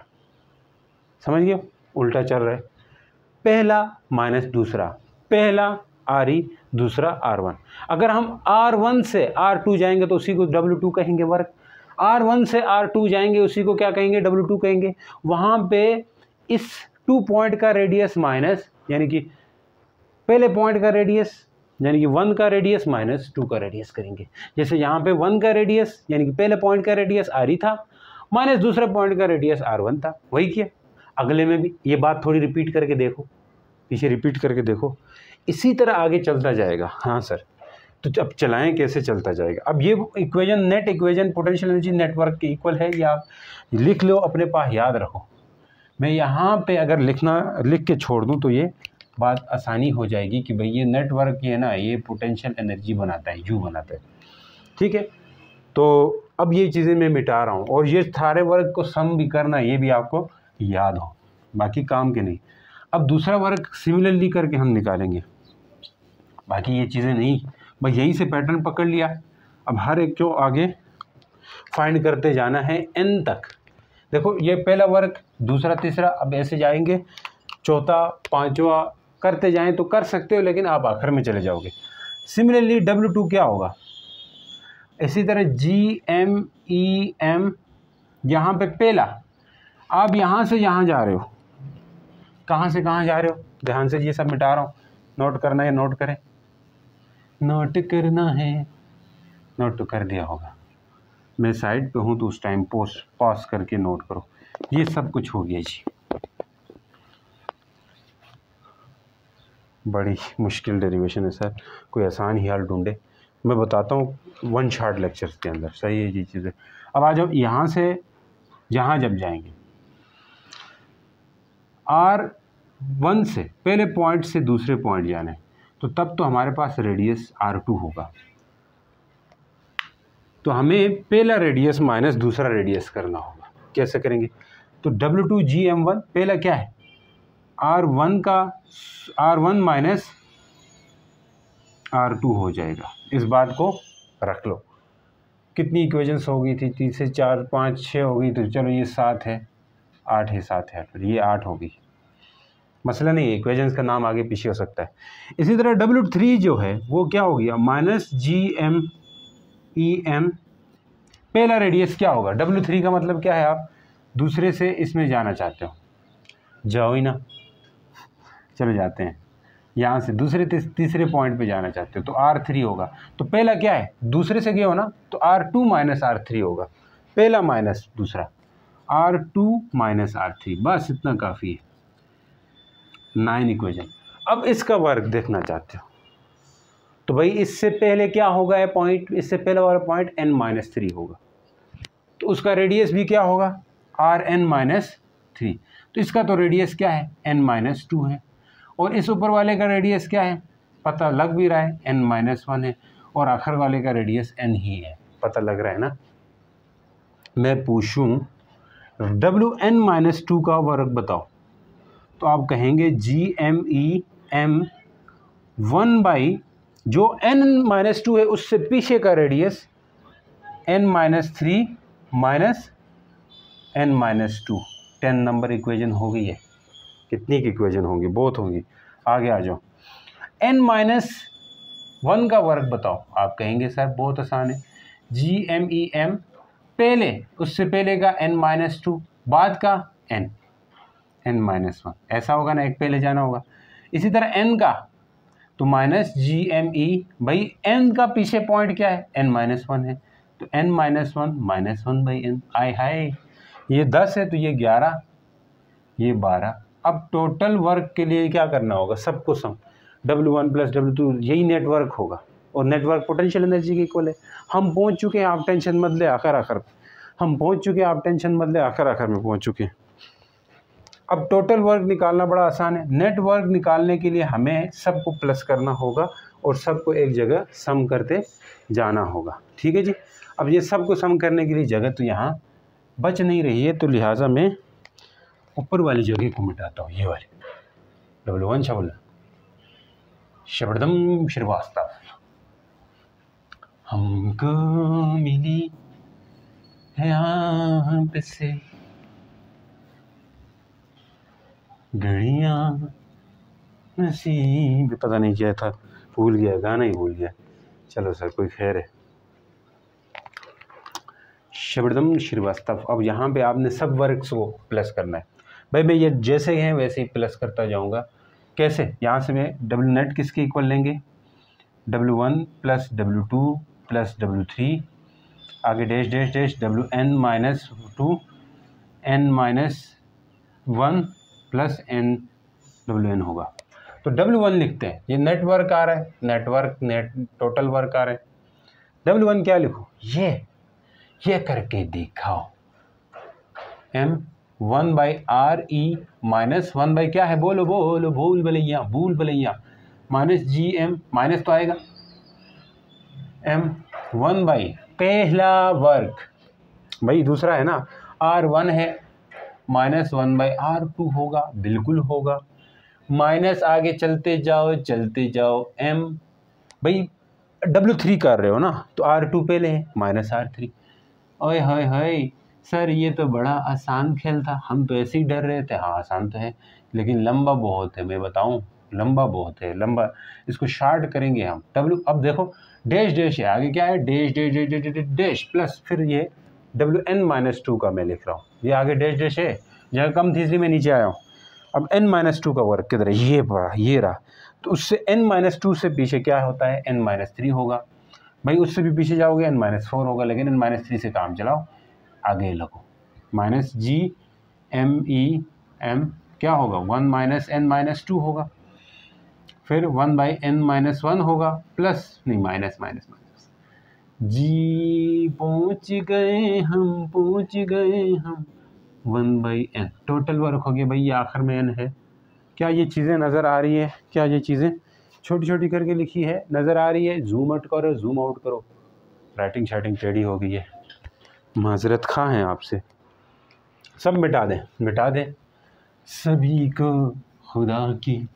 समझ गए, उल्टा चल रहा है, पहला माइनस दूसरा, पहला आर ई दूसरा R1। अगर हम R1 से R2 जाएंगे तो उसी को W2 कहेंगे वर्ग, R1 से R2 जाएंगे उसी को क्या कहेंगे W2 कहेंगे। वहाँ पे इस 2 पॉइंट का रेडियस माइनस, यानी कि पहले पॉइंट का रेडियस यानी कि 1 का रेडियस माइनस 2 का रेडियस करेंगे। जैसे यहाँ पे 1 का रेडियस यानी कि पहले पॉइंट का रेडियस आर ई था, माइनस दूसरे पॉइंट का रेडियस R1 था, वही किया। अगले में भी ये बात थोड़ी रिपीट करके देखो, पीछे रिपीट करके देखो, इसी तरह आगे चलता जाएगा। हाँ सर, तो अब चलाएं कैसे चलता जाएगा। अब ये equation, net equation potential energy network के इक्वल है, ये आप लिख लो, अपने पास याद रखो। मैं यहाँ पे अगर लिख के छोड़ दूँ तो ये बात आसानी हो जाएगी कि भाई ये नेटवर्क ये ना, ये पोटेंशियल एनर्जी बनाता है, यू बनाता है, ठीक है। तो अब ये चीज़ें मैं मिटा रहा हूँ और ये सारे वर्ग को सम भी करना, ये भी आपको याद हो, बाकी काम के नहीं। अब दूसरा वर्ग सिमिलरली करके हम निकालेंगे, बाकी ये चीज़ें नहीं, बस यहीं से पैटर्न पकड़ लिया। अब हर एक को आगे फाइंड करते जाना है n तक। देखो ये पहला वर्ग, दूसरा, तीसरा, अब ऐसे जाएंगे, चौथा, पांचवा करते जाएं तो कर सकते हो, लेकिन आप आखिर में चले जाओगे। सिमिलरली W2 क्या होगा, इसी तरह GMEM, यहाँ पे पहला, आप यहाँ से यहाँ जा रहे हो, कहाँ से कहाँ जा रहे हो, ध्यान से ये सब मिटा रहा हूँ, नोट करना है नोट करें, नोट करना है, नोट तो कर दिया होगा, मैं साइड पे हूँ तो उस टाइम पॉज करके नोट करो। ये सब कुछ हो गया जी, बड़ी मुश्किल डेरिवेशन है सर, कोई आसान ही हाल ढूंढे। मैं बताता हूँ वन शॉट लेक्चर्स के अंदर, सही है ये चीज़ें। अब आ जाओ यहाँ से जहाँ जब जाएंगे R1 से पहले पॉइंट से दूसरे पॉइंट जाना है, तो तब तो हमारे पास रेडियस R2 होगा, तो हमें पहला रेडियस माइनस दूसरा रेडियस करना होगा। कैसे करेंगे? तो W2GM1 पहला क्या है, R1 माइनस R2 हो जाएगा। इस बात को रख लो। कितनी इक्वेशंस हो गई थी? 3 से 4 5 6 हो गई, तो चलो ये 7 है, 8 है, 7 है, फिर ये 8 होगी। मसला नहीं है, इक्वेशंस का नाम आगे पीछे हो सकता है। इसी तरह W3 जो है वो क्या हो गया, माइनस GMEM। पहला रेडियस क्या होगा? W3 का मतलब क्या है, आप दूसरे से इसमें जाना चाहते हो, जाओ ही ना, चलो जाते हैं। यहाँ से दूसरे तीसरे पॉइंट पे जाना चाहते हो तो R3 होगा। तो पहला क्या है, दूसरे से गए हो ना, तो R2 माइनस R3 होगा। पहला माइनस दूसरा, R2 माइनस R3, बस इतना काफ़ी है। 9 इक्वेशन। अब इसका वर्क देखना चाहते हो तो भाई इससे पहले क्या होगा, ये पॉइंट, इससे पहले वाला पॉइंट n-3 होगा, तो उसका रेडियस भी क्या होगा, Rn-3। तो इसका तो रेडियस क्या है, n-2 है, और इस ऊपर वाले का रेडियस क्या है, पता लग भी रहा है, n-1 है, और आखिर वाले का रेडियस n ही है, पता लग रहा है ना। मैं पूछूं Wn-2 का वर्क बताओ, तो आप कहेंगे GMEM 1 बाई जो n-2 है उससे पीछे का radius n-3 minus n-2। 10 number equation हो गई है। कितनी की इक्वेशन होंगी? बहुत होंगी। आगे आ जाओ, n-1 का वर्क बताओ। आप कहेंगे सर बहुत आसान है, GMEM पहले, उससे पहले का n-2, बाद का n-1, ऐसा होगा ना, एक पहले जाना होगा। इसी तरह n का तो माइनस GME, भाई n का पीछे पॉइंट क्या है, n-1 है, तो n-1 माइनस 1 बाई n। आय हाय, ये 10 है तो ये 11, ये 12। अब टोटल वर्क के लिए क्या करना होगा, सबको सम, W1 प्लस W2, यही नेटवर्क होगा, और नेटवर्क पोटेंशियल एनर्जी के इक्वल है। हम पहुंच चुके हैं, आप टेंशन मत ले, आखिर हम पहुंच चुके हैं, आप टेंशन मत ले, आखिर में पहुंच चुके हैं। अब टोटल वर्क निकालना बड़ा आसान है। नेट वर्क निकालने के लिए हमें सबको प्लस करना होगा और सबको एक जगह सम करते जाना होगा, ठीक है जी। अब ये सबको सम करने के लिए जगह तो यहाँ बच नहीं रही है, तो लिहाजा मैं ऊपर वाली जगह को मिटाता हूँ, ये वाली W1 शबरदम श्रीवास्तव। हमको मिली है आपसे घड़ियाँ नसीब, पता नहीं क्या था, भूल गया, गाना ही भूल गया। चलो सर, कोई खैर है। शबरदम श्रीवास्तव। अब यहाँ पे आपने सब वर्क्स को प्लस करना है। भाई मैं ये जैसे हैं वैसे ही प्लस करता जाऊँगा। कैसे? यहाँ से मैं W नेट किसके इक्वल लेंगे, W1 plus W2 plus W3, आगे dash dash dash WN-2 n-1 plus NWN होगा। तो W1 लिखते हैं, ये नेटवर्क आ रहा है, नेट टोटल वर्क आ रहा है। W1 क्या लिखो, ये करके दिखाओ, M1 by RE minus 1 by क्या है, बोलो भूल भलैया माइनस GM, माइनस तो आएगा, M1 बाई पहला वर्क, भाई दूसरा है ना, R1 है, माइनस 1 बाई R2 होगा, बिल्कुल होगा, माइनस आगे चलते जाओ M, भाई W3 कर रहे हो ना, तो R2 पहले है, माइनस R3। ओए हाय सर, ये तो बड़ा आसान खेल था, हम तो ऐसे ही डर रहे थे। हाँ आसान तो है, लेकिन लंबा बहुत है, मैं बताऊं, लंबा बहुत है, लंबा। इसको शार्ट करेंगे हम। अब देखो डैश डैश है, आगे क्या है, dash dash dash dash dash dash plus, फिर ये WN-2 का मैं लिख रहा हूँ, ये आगे डैश डैश है, जगह कम थी इसलिए मैं नीचे आया हूँ। अब n-2 का वर्क किधर है, ये रहा, तो उससे n-2 से पीछे क्या होता है, n-3 होगा। भाई उससे भी पीछे जाओगे n-4 होगा, लेकिन n-3 से काम चलाओ, आगे लगो, माइनस GMEM क्या होगा, 1 माइनस n-2 होगा, फिर 1 बाई n-1 होगा, प्लस नहीं माइनस जी पहुँच गए हम 1/n टोटल वर्क हो गया भाई, ये आखिर में n है। क्या ये चीज़ें नज़र आ रही है? क्या ये चीज़ें छोटी छोटी करके लिखी है, नज़र आ रही है? जूम आउट करो, जूम आउट करो। राइटिंग शाइटिंग टेढ़ी हो गई है, माजरत खा हैं आपसे। सब मिटा दें, मिटा दें। सभी को खुदा की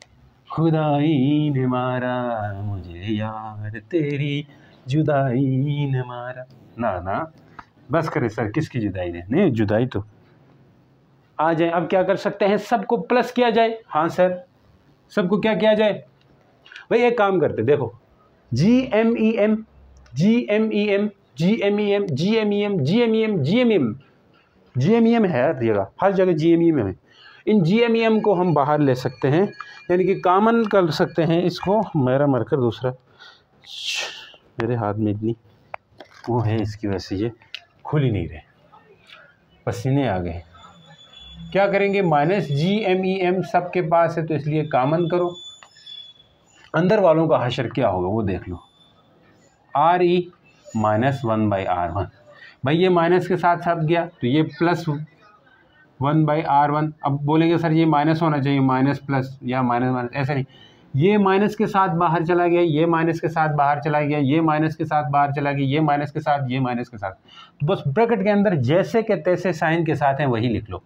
खुदाई ने मारा, मुझे यार तेरी जुदाई ने मारा। ना ना बस करे सर, किसकी जुदाई ने? नहीं जुदाई तो आ जाए। अब क्या कर सकते हैं? सबको प्लस किया जाए। हाँ सर, सबको क्या किया जाए भाई? एक काम करते, देखो GMEM GMEM GMEM GMEM GMEM GMEM GMEM है हर जगह, हर जगह GMEM है। इन GMEM को हम बाहर ले सकते हैं, यानी कि कॉमन कर सकते हैं इसको। मेरा मार्कर दूसरा, मेरे हाथ में इतनी वो है, इसकी वजह से ये खुल ही नहीं रहे, पसीने आ गए। क्या करेंगे? -GMEM सबके पास है तो इसलिए कॉमन करो। अंदर वालों का हशर क्या होगा वो देख लो। RE -1/R1 भाई, ये माइनस के साथ साथ गया तो ये +1/R1। अब बोलेंगे सर ये माइनस होना चाहिए, माइनस प्लस या माइनस माइनस, ऐसा नहीं। ये माइनस के साथ बाहर चला गया, ये माइनस के साथ बाहर चला गया, ये माइनस के साथ बाहर चला गया, ये माइनस के साथ, ये माइनस के साथ। तो बस ब्रैकेट के अंदर जैसे के तैसे साइन के साथ हैं वही लिख लो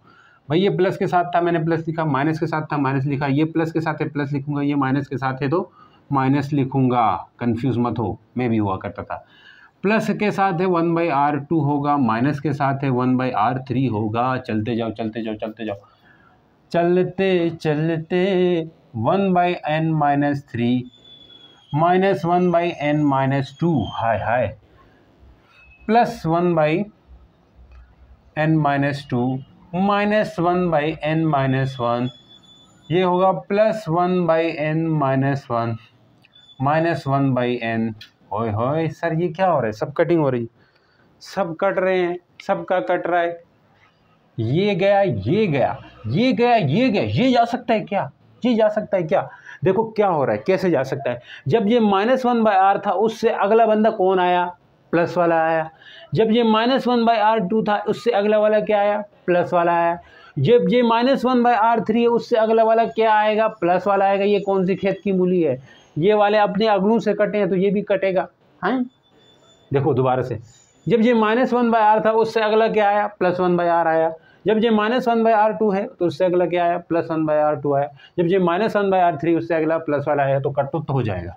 भाई। ये प्लस के साथ था, मैंने प्लस लिखा, माइनस के साथ था, माइनस लिखा, ये प्लस के साथ है प्लस लिखूंगा, ये माइनस के साथ है तो माइनस लिखूंगा। कंफ्यूज मत हो, मैं भी हुआ करता था। प्लस के साथ है 1/R2 होगा, माइनस के साथ है 1/R3 होगा। चलते जाओ चलते जाओ चलते जाओ, चलते चलते 1/n-3 -1/n-2, हाय हाय, प्लस 1/n-2 -1/n-1, ये होगा प्लस 1/n-1 -1/n। होय होय सर ये क्या हो रहा है? सब कटिंग हो रही, सब कट रहे हैं, सबका कट रहा है। ये गया, ये गया, ये गया, ये गया, ये जा सकता है क्या? ये जा सकता है क्या? देखो क्या हो रहा है, कैसे जा सकता है? जब ये -1/R था उससे अगला बंदा कौन आया? प्लस वाला आया। जब ये -1/R2 था उससे अगला वाला क्या आया? प्लस वाला आया। जब ये -1/R3 है उससे अगला वाला क्या आएगा? प्लस वाला आएगा। ये कौन सी खेत की मूली है? ये वाले अपने अगलों से कटे हैं तो ये भी कटेगा। हैं? देखो दोबारा से, जब ये -1/R था उससे अगला क्या आया? +1/R आया। जब ये -1/R2 है तो उससे अगला क्या आया? +1/R2 आया। जब ये -1/R3 उससे अगला प्लस वाला आया तो कट तो हो जाएगा।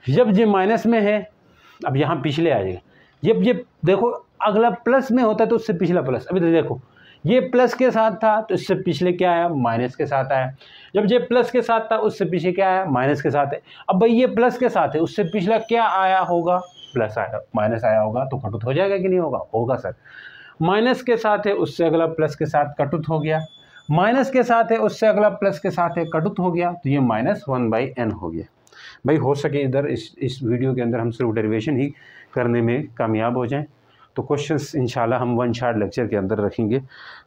जब ये माइनस में है, अब यहाँ पिछले आ जाएगा। जब ये देखो अगला प्लस में होता है तो उससे पिछला प्लस। अभी तो देखो ये प्लस के साथ था तो इससे पिछले क्या आया? माइनस के साथ आया। जब ये प्लस के साथ था उससे पीछे क्या आया? माइनस के साथ है। अब भाई ये प्लस के साथ है, उससे पिछला क्या आया होगा? प्लस आया, माइनस आया होगा तो कटुत हो जाएगा कि नहीं होगा? होगा सर। माइनस के साथ है उससे अगला प्लस के साथ कटुत हो गया, माइनस के साथ है उससे अगला प्लस के साथ है कटुत हो गया, तो ये -1/n हो गया। भाई हो सके इधर इस वीडियो के अंदर हम सिर्फ डेरिवेशन ही करने में कामयाब हो जाएं तो क्वेश्चंस इंशाल्लाह हम वन शॉट लेक्चर के अंदर रखेंगे।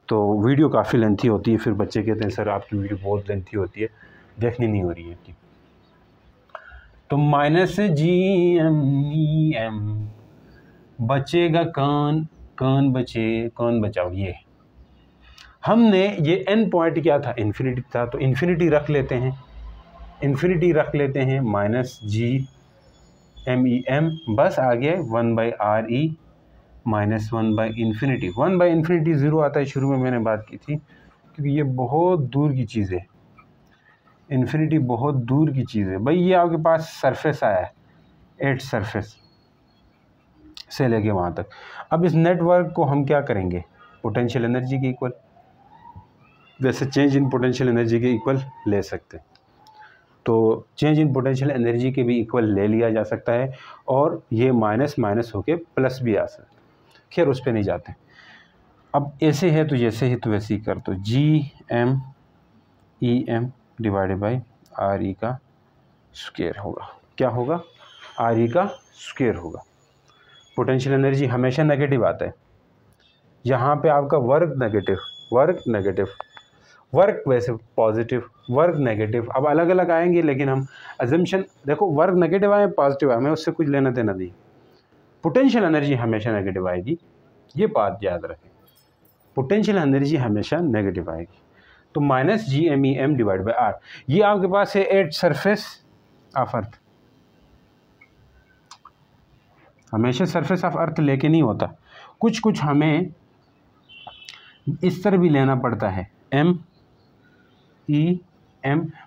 तो वीडियो काफ़ी लेंथी होती है, फिर बच्चे कहते हैं सर आपकी वीडियो बहुत लेंथी होती है, देखनी नहीं हो रही है कि। तो -GMEM बचेगा कौन? कौन बचे? कौन बचाओ? ये हमने ये एन पॉइंट क्या था? इन्फिनिटी था, तो इन्फिनिटी रख लेते हैं, इन्फिनिटी रख लेते हैं -GMEM, बस आगे 1/RE -1/∞। 1/∞ 0 आता है, शुरू में मैंने बात की थी, क्योंकि ये बहुत दूर की चीज़ है, इन्फिनिटी बहुत दूर की चीज़ है। भाई ये आपके पास सरफेस आया है, 8 सरफेस से लेके वहाँ तक। अब इस नेटवर्क को हम क्या करेंगे? पोटेंशियल एनर्जी के इक्वल, वैसे चेंज इन पोटेंशियल एनर्जी के इक्वल ले सकते हैं, तो चेंज इन पोटेंशियल एनर्जी के भी इक्वल ले लिया जा सकता है, और ये माइनस माइनस होके प्लस भी आ सकता है। खैर उस पर नहीं जाते। अब ऐसे है तो जैसे ही तो वैसे ही कर दो, GMEM डिवाइडेड बाई RE का स्क्वायर होगा। क्या होगा? RE का स्क्वायर होगा। पोटेंशियल एनर्जी हमेशा नेगेटिव आता है, यहाँ पे आपका work negative, work negative, work वैसे पॉजिटिव, वर्क नेगेटिव, अब अलग अलग आएंगे, लेकिन हम अजम्पशन देखो वर्क नेगेटिव आए पॉजिटिव आए, हमें उससे कुछ लेना देना नहीं। पोटेंशियल एनर्जी हमेशा नेगेटिव आएगी, ये बात याद रखें, पोटेंशियल एनर्जी हमेशा नेगेटिव आएगी। तो minus GMEM divide by R, ये आपके पास है एट सरफेस ऑफ अर्थ, हमेशा सरफेस ऑफ अर्थ लेके नहीं होता, कुछ कुछ हमें इस तरह भी लेना पड़ता है, MEM।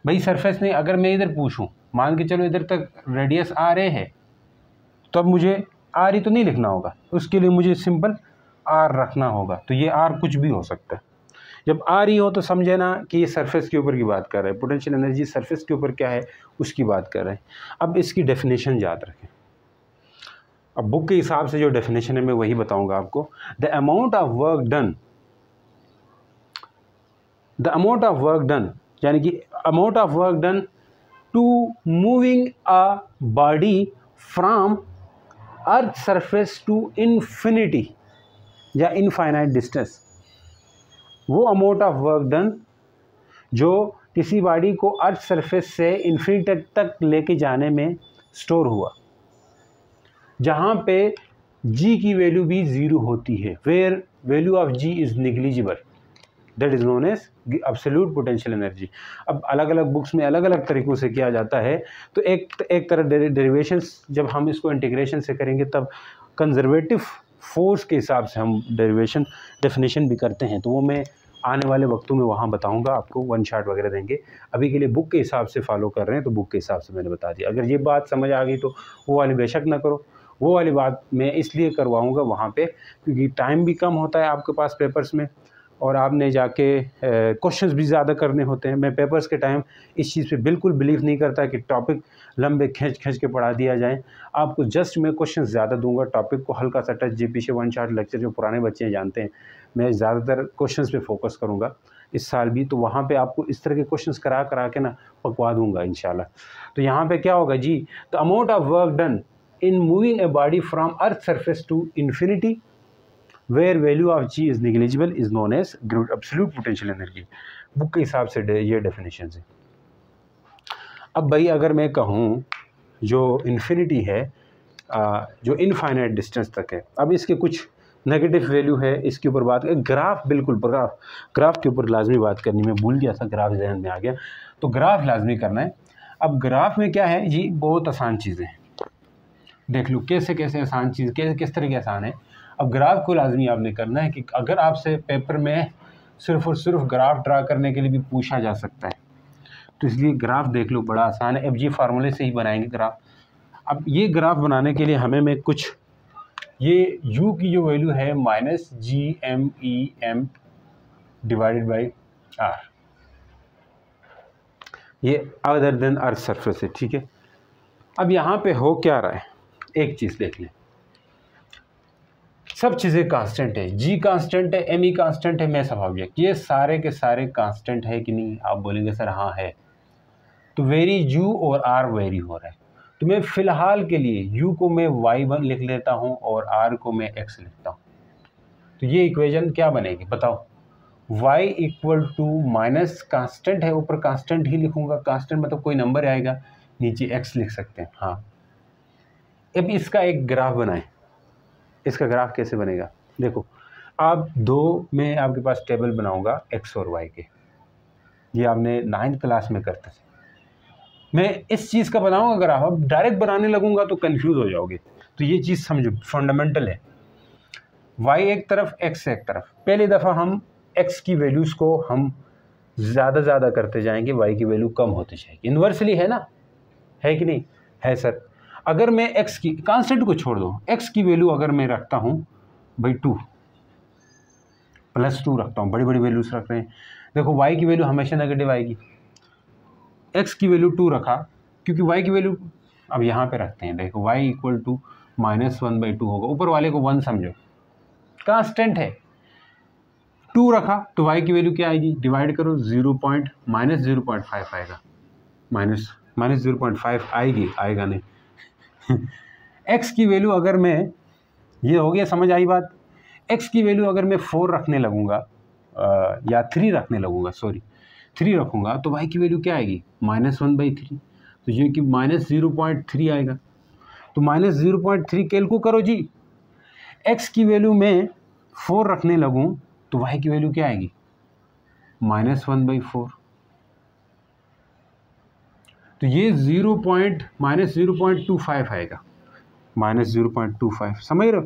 भाई सरफेस नहीं, अगर मैं इधर पूछूं, मान के चलो इधर तक रेडियस RA है, तो अब मुझे RE तो नहीं लिखना होगा, उसके लिए मुझे सिंपल R रखना होगा। तो ये R कुछ भी हो सकता है। जब RE हो तो समझे ना कि ये सरफेस के ऊपर की बात कर रहे हैं, पोटेंशियल एनर्जी सरफेस के ऊपर क्या है उसकी बात कर रहे हैं। अब इसकी डेफिनेशन याद रखें। अब बुक के हिसाब से जो डेफिनेशन है मैं वही बताऊंगा आपको। The amount of work done यानी कि amount of work done to moving a body from earth surface to infinity या इनफाइनाइट डिस्टेंस, वो अमाउंट ऑफ वर्क डन जो किसी बॉडी को अर्थ सरफेस से इन्फिनिटी तक लेके जाने में स्टोर हुआ, जहाँ पे G की वैल्यू भी 0 होती है, where value of G is negligible, that is known as absolute potential energy. अब अलग अलग बुक्स में अलग अलग तरीक़ों से किया जाता है। तो एक तरह डेरिवेशंस जब हम इसको इंटीग्रेशन से करेंगे तब कंजर्वेटिव फोर्स के हिसाब से हम डेफिनेशन भी करते हैं, तो वो मैं आने वाले वक्तों में वहाँ बताऊंगा, आपको वन शॉट वगैरह देंगे। अभी के लिए बुक के हिसाब से फॉलो कर रहे हैं तो बुक के हिसाब से मैंने बता दिया। अगर ये बात समझ आ गई तो वो वाली बेशक ना करो, वो वाली बात मैं इसलिए करवाऊंगा वहाँ पे क्योंकि टाइम भी कम होता है आपके पास पेपर्स में, और आपने जाके क्वेश्चंस भी ज़्यादा करने होते हैं। मैं पेपर्स के टाइम इस चीज़ पे बिल्कुल बिलीव नहीं करता कि टॉपिक लंबे खींच के पढ़ा दिया जाए। आपको जस्ट मैं क्वेश्चन ज़्यादा दूंगा, टॉपिक को हल्का सा टच, पीछे वन शॉट लेक्चर जो पुराने बच्चे जानते हैं, मैं ज़्यादातर क्वेश्चंस पे फोकस करूँगा इस साल भी। तो वहाँ पे आपको इस तरह के क्वेश्चंस करा के ना पकवा दूँगा इंशाल्लाह। तो यहाँ पे क्या होगा जी, the amount of work done in moving a body from earth surface to infinity where value of G is negligible is known as absolute potential energy. Book के हिसाब से ये डेफिनेशन है। अब भाई अगर मैं कहूँ जो इन्फिनिटी है, जो इनफाइनाइट डिस्टेंस तक है, अब इसके कुछ नेगेटिव वैल्यू है, इसके ऊपर बात ग्राफ, बिल्कुल ग्राफ के ऊपर लाजमी बात करनी, मैं भूल गया था, ग्राफ जहन में आ गया, तो ग्राफ लाजमी करना है। अब ग्राफ में क्या है जी, बहुत आसान चीज़ें हैं, देख लो कैसे आसान चीज़, किस तरह की आसान है। अब ग्राफ को लाजमी आपने करना है कि अगर आपसे पेपर में सिर्फ और सिर्फ ग्राफ ड्रा करने के लिए भी पूछा जा सकता है, तो इसलिए ग्राफ देख लो, बड़ा आसान है। अब ये फार्मूले से ही बनाएंगे ग्राफ। अब ये ग्राफ बनाने के लिए हमें मैं कुछ, ये u की जो वैल्यू है minus GMEM divided by R, ये अदर देन अर्थ सरफेस है, ठीक है। अब यहाँ पे हो क्या रहा है, एक चीज़ देख लें, सब चीज़ें कांस्टेंट है, G कांस्टेंट है, ME कांस्टेंट है, मैं स्वाभाविक, ये सारे के सारे कांस्टेंट है कि नहीं, आप बोलेंगे सर हाँ है। तो वेरी U और R वेरी हो रहा है, तो मैं फ़िलहाल के लिए U को मैं Y1 लिख लेता हूँ और R को मैं X लिखता हूँ। तो ये इक्वेशन क्या बनेगी बताओ, Y equal to minus constant है, ऊपर कांस्टेंट ही लिखूँगा, कांस्टेंट मतलब कोई नंबर आएगा, नीचे X लिख सकते हैं। हाँ, अब इसका एक ग्राफ बनाएं। इसका ग्राफ कैसे बनेगा, देखो आप दो में आपके पास टेबल बनाऊंगा X और Y के, ये आपने 9th क्लास में करते थे। मैं इस चीज़ का बनाऊंगा ग्राफ, अब डायरेक्ट बनाने लगूंगा तो कंफ्यूज हो जाओगे, तो ये चीज़ समझो, फंडामेंटल है। Y एक तरफ, X एक तरफ। पहली दफ़ा हम X की वैल्यूज़ को हम ज़्यादा करते जाएंगे, Y की वैल्यू कम होती जाएगी, इन्वर्सली है ना, है कि नहीं है सर। अगर मैं X की कांस्टेंट को छोड़ दो, X की वैल्यू अगर मैं रखता हूँ भाई 2 + 2 रखता हूँ, बड़ी वैल्यूज़ रख रहे हैं, देखो Y की वैल्यू हमेशा नेगेटिव आएगी। X की वैल्यू 2 रखा क्योंकि Y की वैल्यू अब यहाँ पे रखते हैं, देखो Y इक्वल टू -1/2 होगा, ऊपर वाले को 1 समझो, कांस्टेंट है। 2 रखा तो Y की वैल्यू क्या आएगी, डिवाइड करो, -0.5 आएगा, -0.5 आएगी, आएगा नहीं। X की वैल्यू अगर मैं, ये हो गया, समझ आई बात। X की वैल्यू अगर मैं 4 रखने लगूंगा या 3 रखने लगूंगा, सॉरी 3 रखूंगा, तो Y की वैल्यू क्या आएगी, -1/3, तो ये कि -0.3 आएगा। तो तो -0.3 कैलकुलेट करो जी। x की वैल्यू में 4 रखने लगूं तो y की वैल्यू क्या आएगी? -1/4। तो ये -0.25 आएगा, -0.25। समझ रहे हो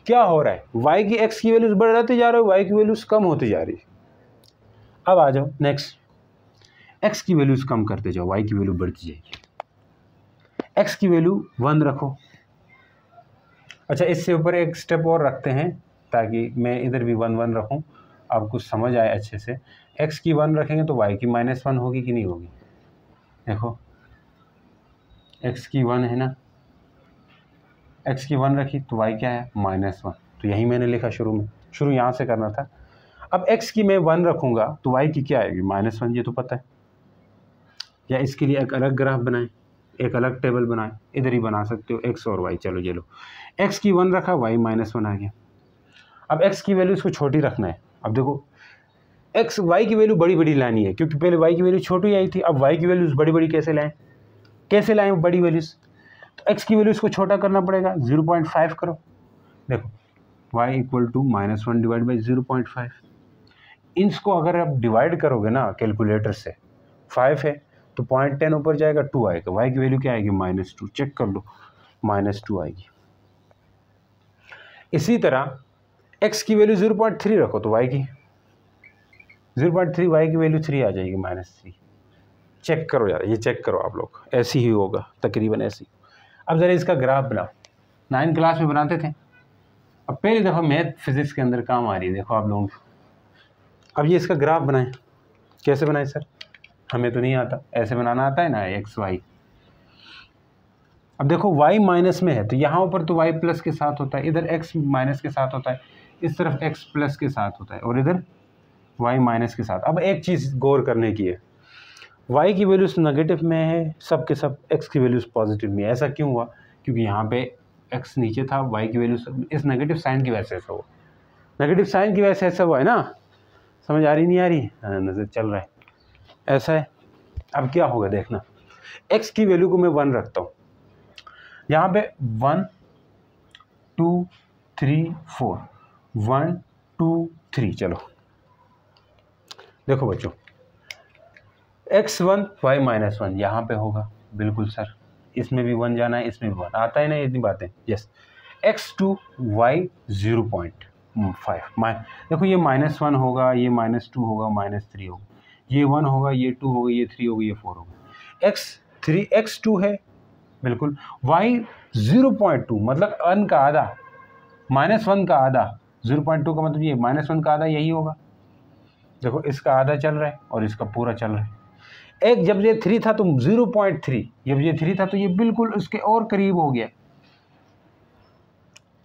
क्या हो रहा है? y की x की वैल्यूज बढ़ाते जा रहे हो, y की वैल्यूज कम होती जा रही है। अब आ जाओ नेक्स्ट, x की वैल्यूज कम करते जाओ, y की वैल्यू बढ़ती जाएगी। x की वैल्यू 1 रखो। अच्छा, इससे ऊपर एक स्टेप और रखते हैं ताकि मैं इधर भी 1 रखूं, आपको समझ आए अच्छे से। x की 1 रखेंगे तो y की -1 होगी कि नहीं होगी? देखो x की 1 है ना, x की 1 रखी तो y क्या है? -1। तो यही मैंने लिखा शुरू यहाँ से करना था। अब x की मैं 1 रखूँगा तो y की क्या आएगी? -1, ये तो पता है। या इसके लिए एक अलग ग्राफ बनाएं, एक अलग टेबल बनाएं, इधर ही बना सकते हो x और y। चलो ये लो, x की 1 रखा, y -1 आ गया। अब x की वैल्यू इसको छोटी रखना है। अब देखो y की वैल्यू बड़ी लानी है, क्योंकि पहले y की वैल्यू छोटी आई थी। अब y की वैल्यूज बड़ी कैसे लाएं बड़ी वैल्यूज? तो x की वैल्यू इसको छोटा करना पड़ेगा, 0.5 करो। देखो y = -1/0.5। इसको अगर आप डिवाइड करोगे ना कैलकुलेटर से, 5 है तो 0.10 ऊपर जाएगा, 2 आएगा। y की वैल्यू क्या आएगी? -2। चेक कर लो, -2 आएगी। इसी तरह x की वैल्यू 0.3 रखो तो y की 0.3, y की वैल्यू 3 आ जाएगी, -3। चेक करो यार, ये चेक करो आप लोग, ऐसी ही होगा, तकरीबन ऐसी। अब ज़रा इसका ग्राफ बनाओ, 9th क्लास में बनाते थे, अब पहली दफ़ा मैथ फिज़िक्स के अंदर काम आ रही है, देखो आप लोगों को। अब ये इसका ग्राफ बनाएं। कैसे बनाएं सर? हमें तो नहीं आता, ऐसे बनाना आता है ना, x y। अब देखो y माइनस में है तो यहाँ ऊपर तो y प्लस के साथ होता है, इधर x माइनस के साथ होता है, इस तरफ x प्लस के साथ होता है, और इधर y माइनस के साथ। अब एक चीज़ गौर करने की है, y की वैल्यूज नेगेटिव में है सब के सब, x की वैल्यूज पॉजिटिव में है। ऐसा क्यों हुआ? क्योंकि यहाँ पे x नीचे था, y की वैल्यू इस नेगेटिव साइन की वजह से ऐसा हुआ। नेगेटिव साइन की वजह से ऐसा हुआ है ना? समझ आ रही नहीं आ रही? नज़र चल रहा है, ऐसा है। अब क्या होगा देखना, x की वैल्यू को मैं 1 रखता हूँ, यहाँ पे 1 2 3 4, 1 2 3। चलो देखो बच्चों, x1 y -1 यहाँ पे होगा, बिल्कुल सर। इसमें भी 1 जाना है, इसमें भी 1 आता है ना, इतनी बातें। Yes, x2 y 0.5। देखो ये -1 होगा, ये -2 होगा, -3 होगा, ये 1 होगा, ये 2 होगा, ये 3 होगा, ये 4 होगा। x3 x2 है बिल्कुल, y 0.2 मतलब 1 का आधा, -1 का आधा, 0.2 का मतलब ये -1 का आधा यही होगा। देखो इसका आधा चल रहा है और इसका पूरा चल रहा है। एक जब ये 3 था तो 0.3, जब ये 3 था तो ये बिल्कुल उसके और करीब हो गया,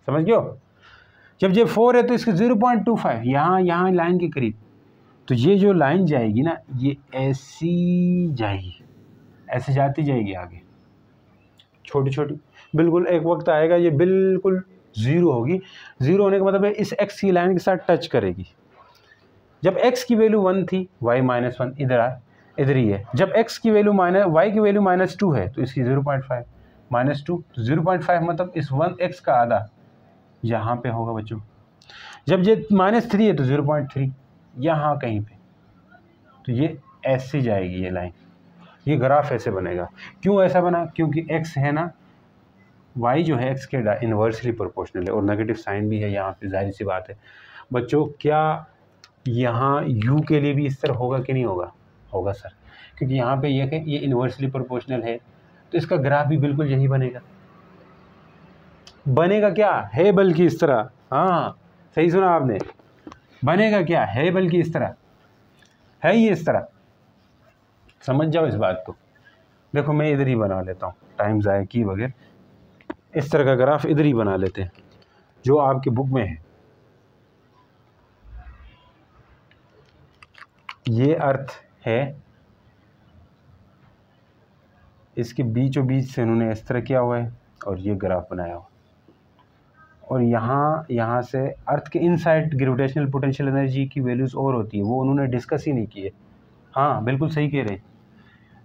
समझ गए हो? जब ये 4 है तो इसके 0.25, यहाँ लाइन के करीब। तो ये जो लाइन जाएगी ना, ये ऐसी जाएगी, ऐसे जाती जाएगी आगे, छोटी छोटी। बिल्कुल एक वक्त आएगा ये बिल्कुल 0 होगी। 0 होने का मतलब है इस x की लाइन के साथ टच करेगी। जब x की वैल्यू 1 थी, y -1 इधर ही है। जब x की वैल्यू y की वैल्यू -2 है तो इसकी 0.5, -2 तो 0.5 मतलब इस 1x का आधा यहाँ पे होगा बच्चों। जब ये -3 है तो 0.3 यहाँ कहीं पे। तो ये ऐसे जाएगी ये लाइन, ये ग्राफ ऐसे बनेगा। क्यों ऐसा बना? क्योंकि x है ना, y जो है x के इन्वर्सली प्रोपोर्शनल है और नेगेटिव साइन भी है यहाँ पे, जाहिर सी बात है। बच्चों क्या यहाँ u के लिए भी इस तरह होगा कि नहीं होगा? होगा सर, क्योंकि यहाँ पे ये इन्वर्सली प्रोपोर्शनल है तो इसका ग्राफ भी बिल्कुल यही बनेगा। बनेगा क्या है, बल्कि इस तरह। हाँ सही सुना आपने, बनेगा क्या है बल्कि इस तरह है, ये इस तरह। समझ जाओ इस बात को। देखो मैं इधर ही बना लेता हूँ, टाइम ज़ाया की बगैर इस तरह का ग्राफ इधर ही बना लेते हैं जो आपकी बुक में है। ये अर्थ है, इसके बीचों बीच से उन्होंने इस तरह किया हुआ है और ये ग्राफ बनाया हुआ, और यहाँ से अर्थ के इनसाइड ग्रेविटेशनल पोटेंशियल एनर्जी की वैल्यूज़ और होती है, वो उन्होंने डिस्कस ही नहीं किए। हाँ बिल्कुल सही कह रहे हैं।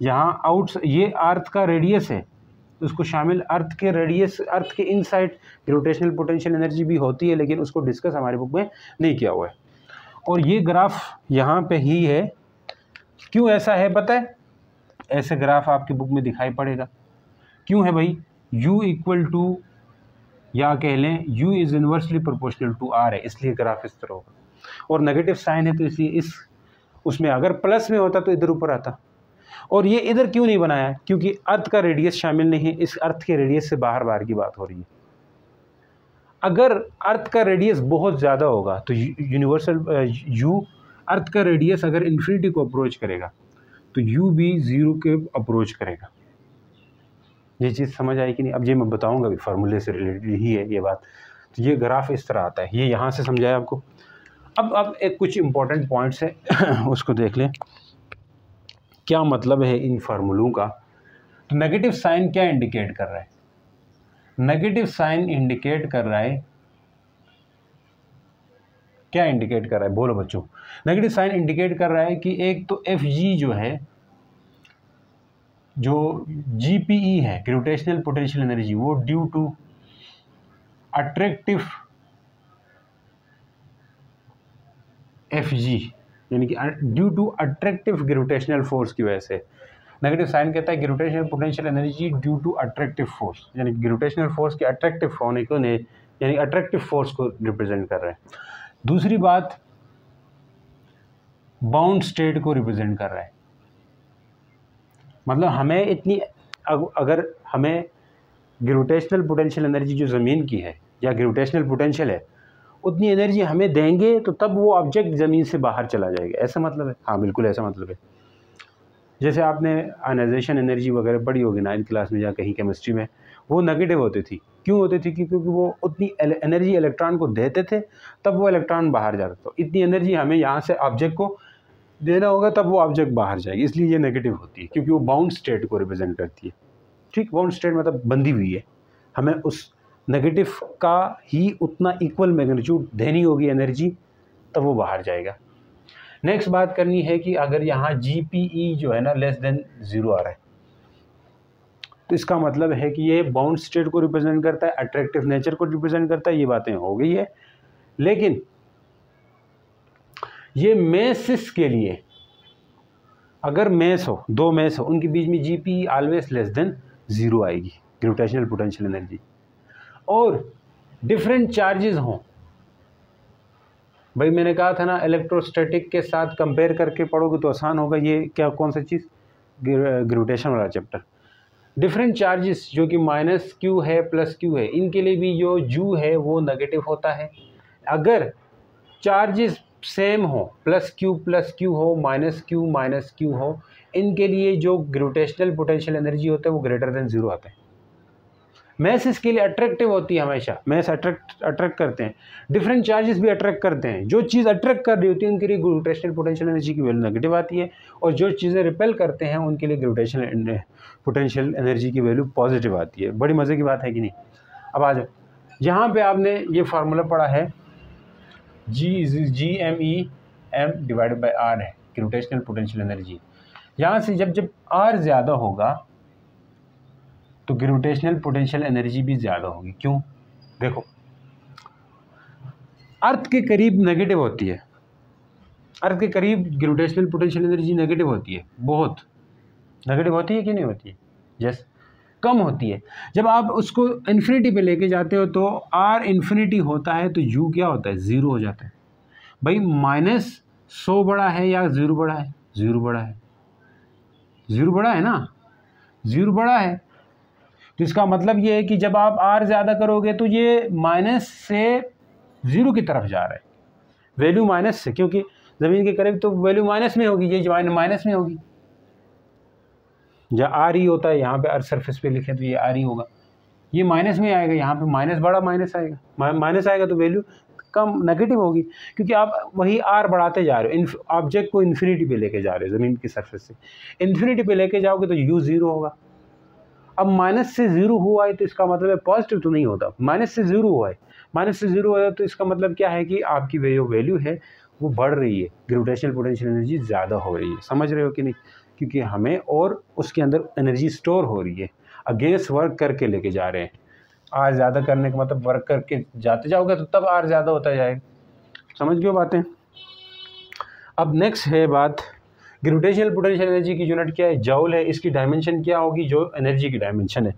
यहाँ ये अर्थ का रेडियस है, उसको शामिल अर्थ के रेडियस, अर्थ के इनसाइड ग्रेविटेशनल पोटेंशियल एनर्जी भी होती है, लेकिन उसको डिस्कस हमारे बुक में नहीं किया हुआ है। और ये ग्राफ यहाँ पे ही है। क्यों ऐसा है पता है? ऐसे ग्राफ आपकी बुक में दिखाई पड़ेगा। क्यों है भाई? u इक्वल टू, या कह लें u is inversely proportional to r है, इसलिए ग्राफ इस तरह होगा। और नेगेटिव साइन है तो इसलिए इस उसमें अगर प्लस में होता तो इधर ऊपर आता। और ये इधर क्यों नहीं बनाया है? क्योंकि अर्थ का रेडियस शामिल नहीं है, इस अर्थ के रेडियस से बाहर बाहर की बात हो रही है। अगर अर्थ का रेडियस बहुत ज़्यादा होगा तो यूनिवर्सल यू, अर्थ का रेडियस अगर इन्फिनिटी को अप्रोच करेगा तो यू भी ज़ीरो के अप्रोच करेगा। ये चीज़ समझ आई कि नहीं? अब ये मैं बताऊंगा भी, फार्मूले से रिलेटेड ही है ये बात। तो ये ग्राफ इस तरह आता है, ये यहाँ से समझाया आपको। अब एक कुछ इम्पोर्टेंट पॉइंट्स है उसको देख लें, क्या मतलब है इन फार्मूलों का। तो नेगेटिव साइन क्या इंडिकेट कर रहा है? नेगेटिव साइन इंडिकेट कर रहा है, क्या इंडिकेट कर रहा है बोलो बच्चों? नेगेटिव साइन इंडिकेट कर रहा है कि एक तो एफ जी जो है, जो GPE है ग्रेविटेशनल पोटेंशियल एनर्जी, वो ड्यू टू अट्रैक्टिव FG, यानी कि due to attractive gravitational force की वजह से। नेगेटिव साइन कहता है gravitational potential energy due to attractive force, यानी ग्रेविटेशनल फोर्स के अट्रैक्टिव होने को, यानी अट्रैक्टिव फोर्स को रिप्रेजेंट कर रहा है। दूसरी बात, बाउंड स्टेट को रिप्रेजेंट कर रहा है। मतलब हमें इतनी, अगर हमें ग्रेविटेशनल पोटेंशियल एनर्जी जो ज़मीन की है या ग्रेविटेशनल पोटेंशियल है, उतनी एनर्जी हमें देंगे तो तब वो ऑब्जेक्ट ज़मीन से बाहर चला जाएगा, ऐसा मतलब है? हाँ बिल्कुल ऐसा मतलब है। जैसे आपने आयनाइजेशन एनर्जी वगैरह पढ़ी होगी 9th क्लास में या कहीं केमिस्ट्री में, वो नेगेटिव होती थी। क्यों होती थी? क्योंकि वो उतनी एनर्जी इलेक्ट्रॉन को देते थे तब वो इलेक्ट्रॉन बाहर जाता था। इतनी एनर्जी हमें यहाँ से ऑब्जेक्ट को देना होगा तब वो ऑब्जेक्ट बाहर जाएगी, इसलिए ये नेगेटिव होती है, क्योंकि वो बाउंड स्टेट को रिप्रेजेंट करती है। ठीक, बाउंड स्टेट मतलब बंधी हुई है, हमें उस नेगेटिव का ही उतना इक्वल मैग्नीट्यूड देनी होगी एनर्जी, तब वो बाहर जाएगा। नेक्स्ट बात करनी है कि अगर यहाँ GPE जो है ना लेस देन 0 आ रहा है, तो इसका मतलब है कि ये बाउंड स्टेट को रिप्रेजेंट करता है, अट्रैक्टिव नेचर को रिप्रेजेंट करता है। ये बातें हो गई है, लेकिन ये मेसिस के लिए, अगर मेस हो, दो मेस हो, उनके बीच में GPE ऑलवेज लेस देन 0 आएगी ग्रेविटेशनल पोटेंशियल एनर्जी। और डिफरेंट चार्जेस हों, भाई मैंने कहा था ना इलेक्ट्रोस्टैटिक के साथ कंपेयर करके पढ़ोगे तो आसान होगा। ये क्या, कौन सा चीज़? ग्रेविटेशन वाला चैप्टर। डिफरेंट चार्जेस जो कि -Q है +Q है, इनके लिए भी जो U है वो नेगेटिव होता है। अगर चार्जेस सेम हो, +Q हो, -Q हो, इनके लिए जो ग्रेविटेशनल पोटेंशियल एनर्जी होता है वो ग्रेटर देन 0 आता है। मैस इसके लिए अट्रैक्टिव होती है, हमेशा मैस अट्रैक्ट करते हैं, डिफरेंट चार्जेस भी अट्रैक्ट करते हैं। जो चीज़ अट्रैक्ट कर रही होती है उनके लिए ग्रेविटेशनल पोटेंशियल एनर्जी की वैल्यू नेगेटिव आती है, और जो चीज़ें रिपेल करते हैं उनके लिए ग्रेविटेशनल पोटेंशियल एनर्जी की वैल्यू पॉजिटिव आती है। बड़ी मज़े की बात है कि नहीं? अब आ जाओ, यहाँ पे आपने ये फार्मूला पढ़ा है, GMEM डिवाइडेड बाई R है ग्रेविटेशनल पोटेंशियल एनर्जी। यहाँ से जब R ज़्यादा होगा तो ग्रेविटेशनल पोटेंशियल एनर्जी भी ज़्यादा होगी। क्यों? देखो, अर्थ के करीब नेगेटिव होती है, अर्थ के करीब ग्रेविटेशनल पोटेंशियल एनर्जी नेगेटिव होती है, बहुत नेगेटिव होती है कि नहीं होती है? यस, कम होती है। जब आप उसको इन्फिनिटी पे लेके जाते हो तो R इन्फिनिटी होता है तो U क्या होता है? 0 हो जाता है। भाई -100 बड़ा है या 0 बड़ा है? 0 बड़ा है। 0 बड़ा है ना, 0 बड़ा है। तो इसका मतलब ये है कि जब आप R ज़्यादा करोगे तो ये माइनस से 0 की तरफ जा रहा है, वैल्यू माइनस से, क्योंकि ज़मीन के करीब तो वैल्यू माइनस में होगी, ये माइनस में होगी। जहाँ R ही होता है, यहाँ पे अर्थ सरफेस पे लिखे तो ये R ही होगा, ये माइनस में आएगा, यहाँ पे माइनस बड़ा माइनस आएगा, माइनस आएगा तो वैल्यू कम नेगेटिव होगी, क्योंकि आप वही R बढ़ाते जा रहे हो, ऑब्जेक्ट को इन्फिनिटी पे लेके जा रहे हो, ज़मीन की सरफेस से इन्फिनिटी पे लेके जाओगे तो U 0 होगा। अब माइनस से 0 हुआ है तो इसका मतलब है पॉजिटिव तो नहीं होता, माइनस से 0 हुआ है, माइनस से 0 हुआ है तो इसका मतलब क्या है कि आपकी जो वैल्यू है वो बढ़ रही है, ग्रेविटेशनल पोटेंशियल एनर्जी ज़्यादा हो रही है। समझ रहे हो कि नहीं? क्योंकि हमें और उसके अंदर एनर्जी स्टोर हो रही है। अगेंस्ट वर्क करके लेके जा रहे हैं। आर ज़्यादा करने का मतलब वर्क करके जाते जाओगे तो तब आर ज़्यादा होता जाएगा। समझ गए बातें। अब नेक्स्ट है बात, ग्रेविटेशनल पोटेंशियल एनर्जी की यूनिट क्या है, जूल है। इसकी डायमेंशन क्या होगी, जो एनर्जी की डायमेंशन है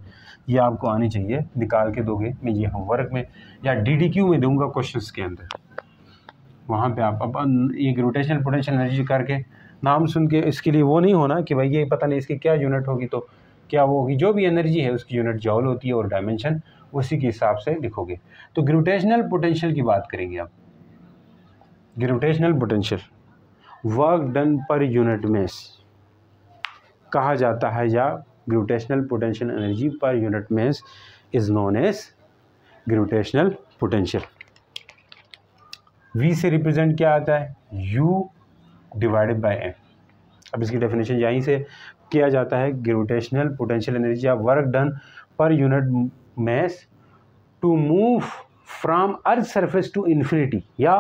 ये आपको आनी चाहिए, निकाल के दोगे, मैं ये होमवर्क में या DDQ में दूंगा क्वेश्चंस के अंदर, वहाँ पे आप अब ये ग्रेविटेशनल पोटेंशियल एनर्जी करके नाम सुन के इसके लिए वो नहीं होना कि भाई ये पता नहीं इसकी क्या यूनिट होगी, तो क्या वो होगी, जो भी एनर्जी है उसकी यूनिट जूल होती है और डायमेंशन उसी के हिसाब से लिखोगे। तो ग्रेविटेशनल पोटेंशियल की बात करेंगे आप। Gravitational potential work done per unit mass कहा जाता है, या gravitational potential energy per unit mass is known as gravitational potential. V से रिप्रेजेंट क्या आता है, U डिवाइडेड बाय M। अब इसकी डेफिनेशन यहीं से किया जाता है, ग्रेविटेशनल पोटेंशियल एनर्जी या work done per unit mass to move from earth surface to infinity, या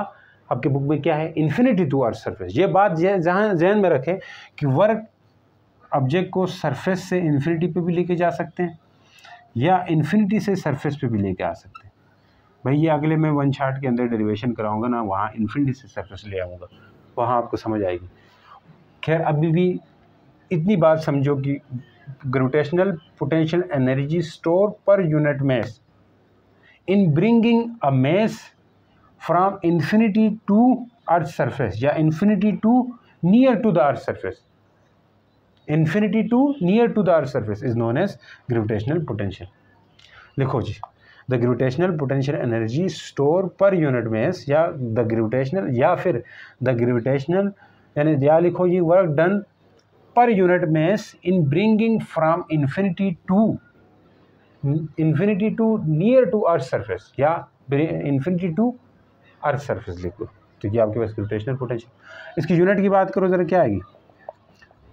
आपके बुक में क्या है, इन्फिनिटी टू अर्थ सरफेस। ये बात जहाँ जहन में रखें कि वर्क ऑब्जेक्ट को सरफेस से इन्फिनिटी पे भी लेके जा सकते हैं या इन्फिनिटी से सरफेस पे भी लेके आ सकते हैं। भाई ये अगले मैं वन शार्ट के अंदर डेरिवेशन कराऊंगा ना, वहाँ इन्फिनिटी से सरफेस ले आऊँगा, वहाँ आपको समझ आएगी। खैर अभी भी इतनी बात समझो कि gravitational potential energy store per unit mass in bringing a mass from infinity to earth surface या infinity to near to the earth surface, infinity to near to the earth surface is known as gravitational potential. लिखो जी, the gravitational potential energy store per unit mass या द ग्रेविटेशनल या फिर द ग्रेविटेशनल यानी या लिखो जी work done per unit mass in bringing from infinity to near to earth surface या इन्फिनिटी टू अर्थ सरफेस लिखो। तो ये आपके पास ग्रेविटेशनल पोटेंशियल। इसकी यूनिट की बात करो ज़रा, क्या आएगी,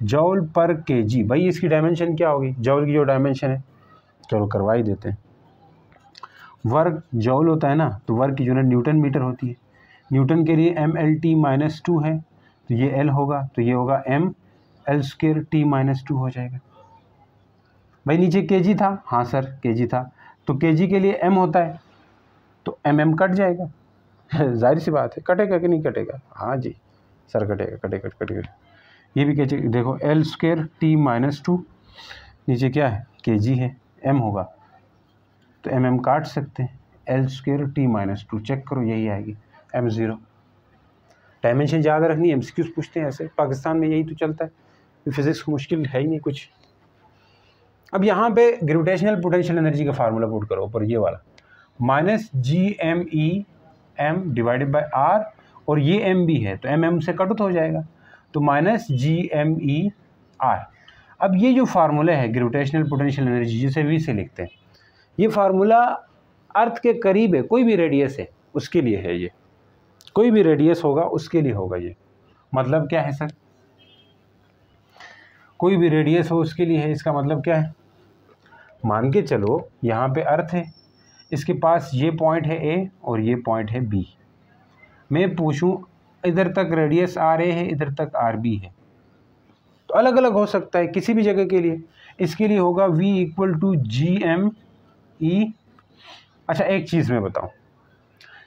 जूल पर kg। भाई इसकी डायमेंशन क्या होगी, जूल की जो डायमेंशन है, चलो करवा ही देते हैं। वर्क जूल होता है ना, तो वर्क की यूनिट न्यूटन मीटर होती है। न्यूटन के लिए MLT-2 है, तो ये L होगा, तो ये होगा ML²T-2 हो जाएगा। भाई नीचे kg था, हाँ सर kg था, तो kg के लिए M होता है, तो mm कट जाएगा जाहिर सी बात है, कटेगा कि नहीं कटेगा, हाँ जी सर कटेगा। ये भी kg देखो, L²T-2 नीचे क्या है, kg है, m होगा, तो mm काट सकते हैं, L²T-2 चेक करो, यही आएगी m0। डायमेंशन याद रखनी है, MCQs पूछते हैं ऐसे, पाकिस्तान में यही तो चलता है, फिजिक्स मुश्किल है ही नहीं कुछ। अब यहाँ पे ग्रेविटेशनल पोटेंशियल एनर्जी का फार्मूला पुट करो ऊपर, ये वाला -GME_m डिवाइडेड बाय r, और ये m भी है तो mm से कट हो जाएगा, तो -GME_r। अब ये जो फार्मूला है ग्रेविटेशनल पोटेंशियल एनर्जी, जिसे V से लिखते हैं, ये फार्मूला अर्थ के करीब है, कोई भी रेडियस है उसके लिए है, ये कोई भी रेडियस होगा उसके लिए होगा। ये मतलब क्या है सर, कोई भी रेडियस हो उसके लिए है, इसका मतलब क्या है, मान के चलो यहाँ पे अर्थ है, इसके पास ये पॉइंट है A और ये पॉइंट है B, मैं पूछूं इधर तक रेडियस RA है, इधर तक RB है, तो अलग अलग हो सकता है किसी भी जगह के लिए। इसके लिए होगा V = GME। अच्छा एक चीज़ मैं बताऊं,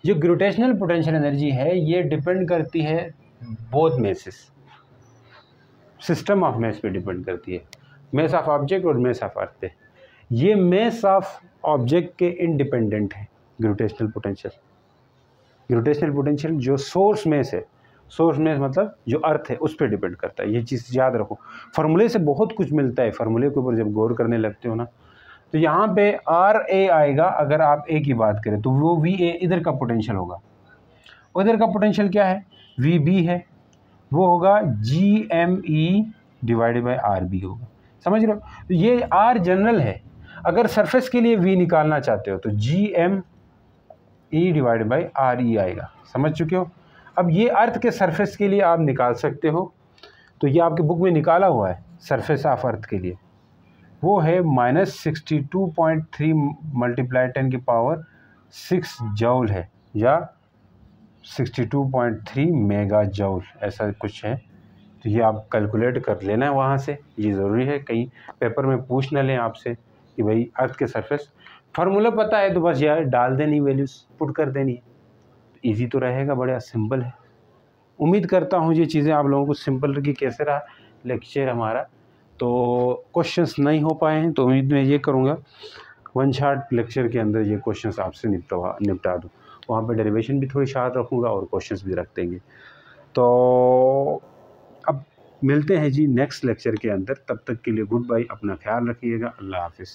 जो ग्रेविटेशनल पोटेंशियल एनर्जी है ये डिपेंड करती है both masses, system of mass पे डिपेंड करती है, मेस ऑफ ऑब्जेक्ट और मेस ऑफ अर्थ पे। ये मेस ऑफ ऑब्जेक्ट के इंडिपेंडेंट है ग्रेविटेशनल पोटेंशियल जो सोर्स मेस है, सोर्स मेस मतलब जो अर्थ है उस पर डिपेंड करता है। ये चीज़ याद रखो, फार्मूले से बहुत कुछ मिलता है, फार्मूले के ऊपर जब गौर करने लगते हो ना, तो यहाँ पे RA आएगा, अगर आप A की बात करें तो वो VA इधर का पोटेंशियल होगा, उधर का पोटेंशियल क्या है VB है, वो होगा GME डिवाइडेड बाय RB होगा, समझ रहे हो। तो ये R जनरल है, अगर सरफेस के लिए V निकालना चाहते हो तो GME डिवाइडेड बाय RE आएगा, समझ चुके हो। अब ये अर्थ के सरफेस के लिए आप निकाल सकते हो, तो ये आपके बुक में निकाला हुआ है सरफेस ऑफ अर्थ के लिए, वो है -62.3 × 10⁻6 जूल है, या 62.3 मेगा जूल ऐसा कुछ है। तो ये आप कैलकुलेट कर लेना है वहाँ से, ये ज़रूरी है, कहीं पेपर में पूछ न लें आपसे कि भाई अर्थ के सरफेस, फार्मूला पता है तो बस यार डाल देनी, वैल्यूज पुट कर देनी है, ईजी तो रहेगा, बड़ा सिंपल है। उम्मीद करता हूँ ये चीज़ें आप लोगों को सिंपल लगी। कैसे रहा लेक्चर हमारा? तो क्वेश्चंस नहीं हो पाए हैं तो उम्मीद मैं ये करूँगा वन शॉट लेक्चर के अंदर ये क्वेश्चंस आपसे निपटा दूँ। वहाँ पे डेरिवेशन भी थोड़ी शार्ट रखूँगा और क्वेश्चंस भी रख देंगे। तो अब मिलते हैं जी नेक्स्ट लेक्चर के अंदर, तब तक के लिए गुड बाय, अपना ख्याल रखिएगा, अल्लाह हाफिज़।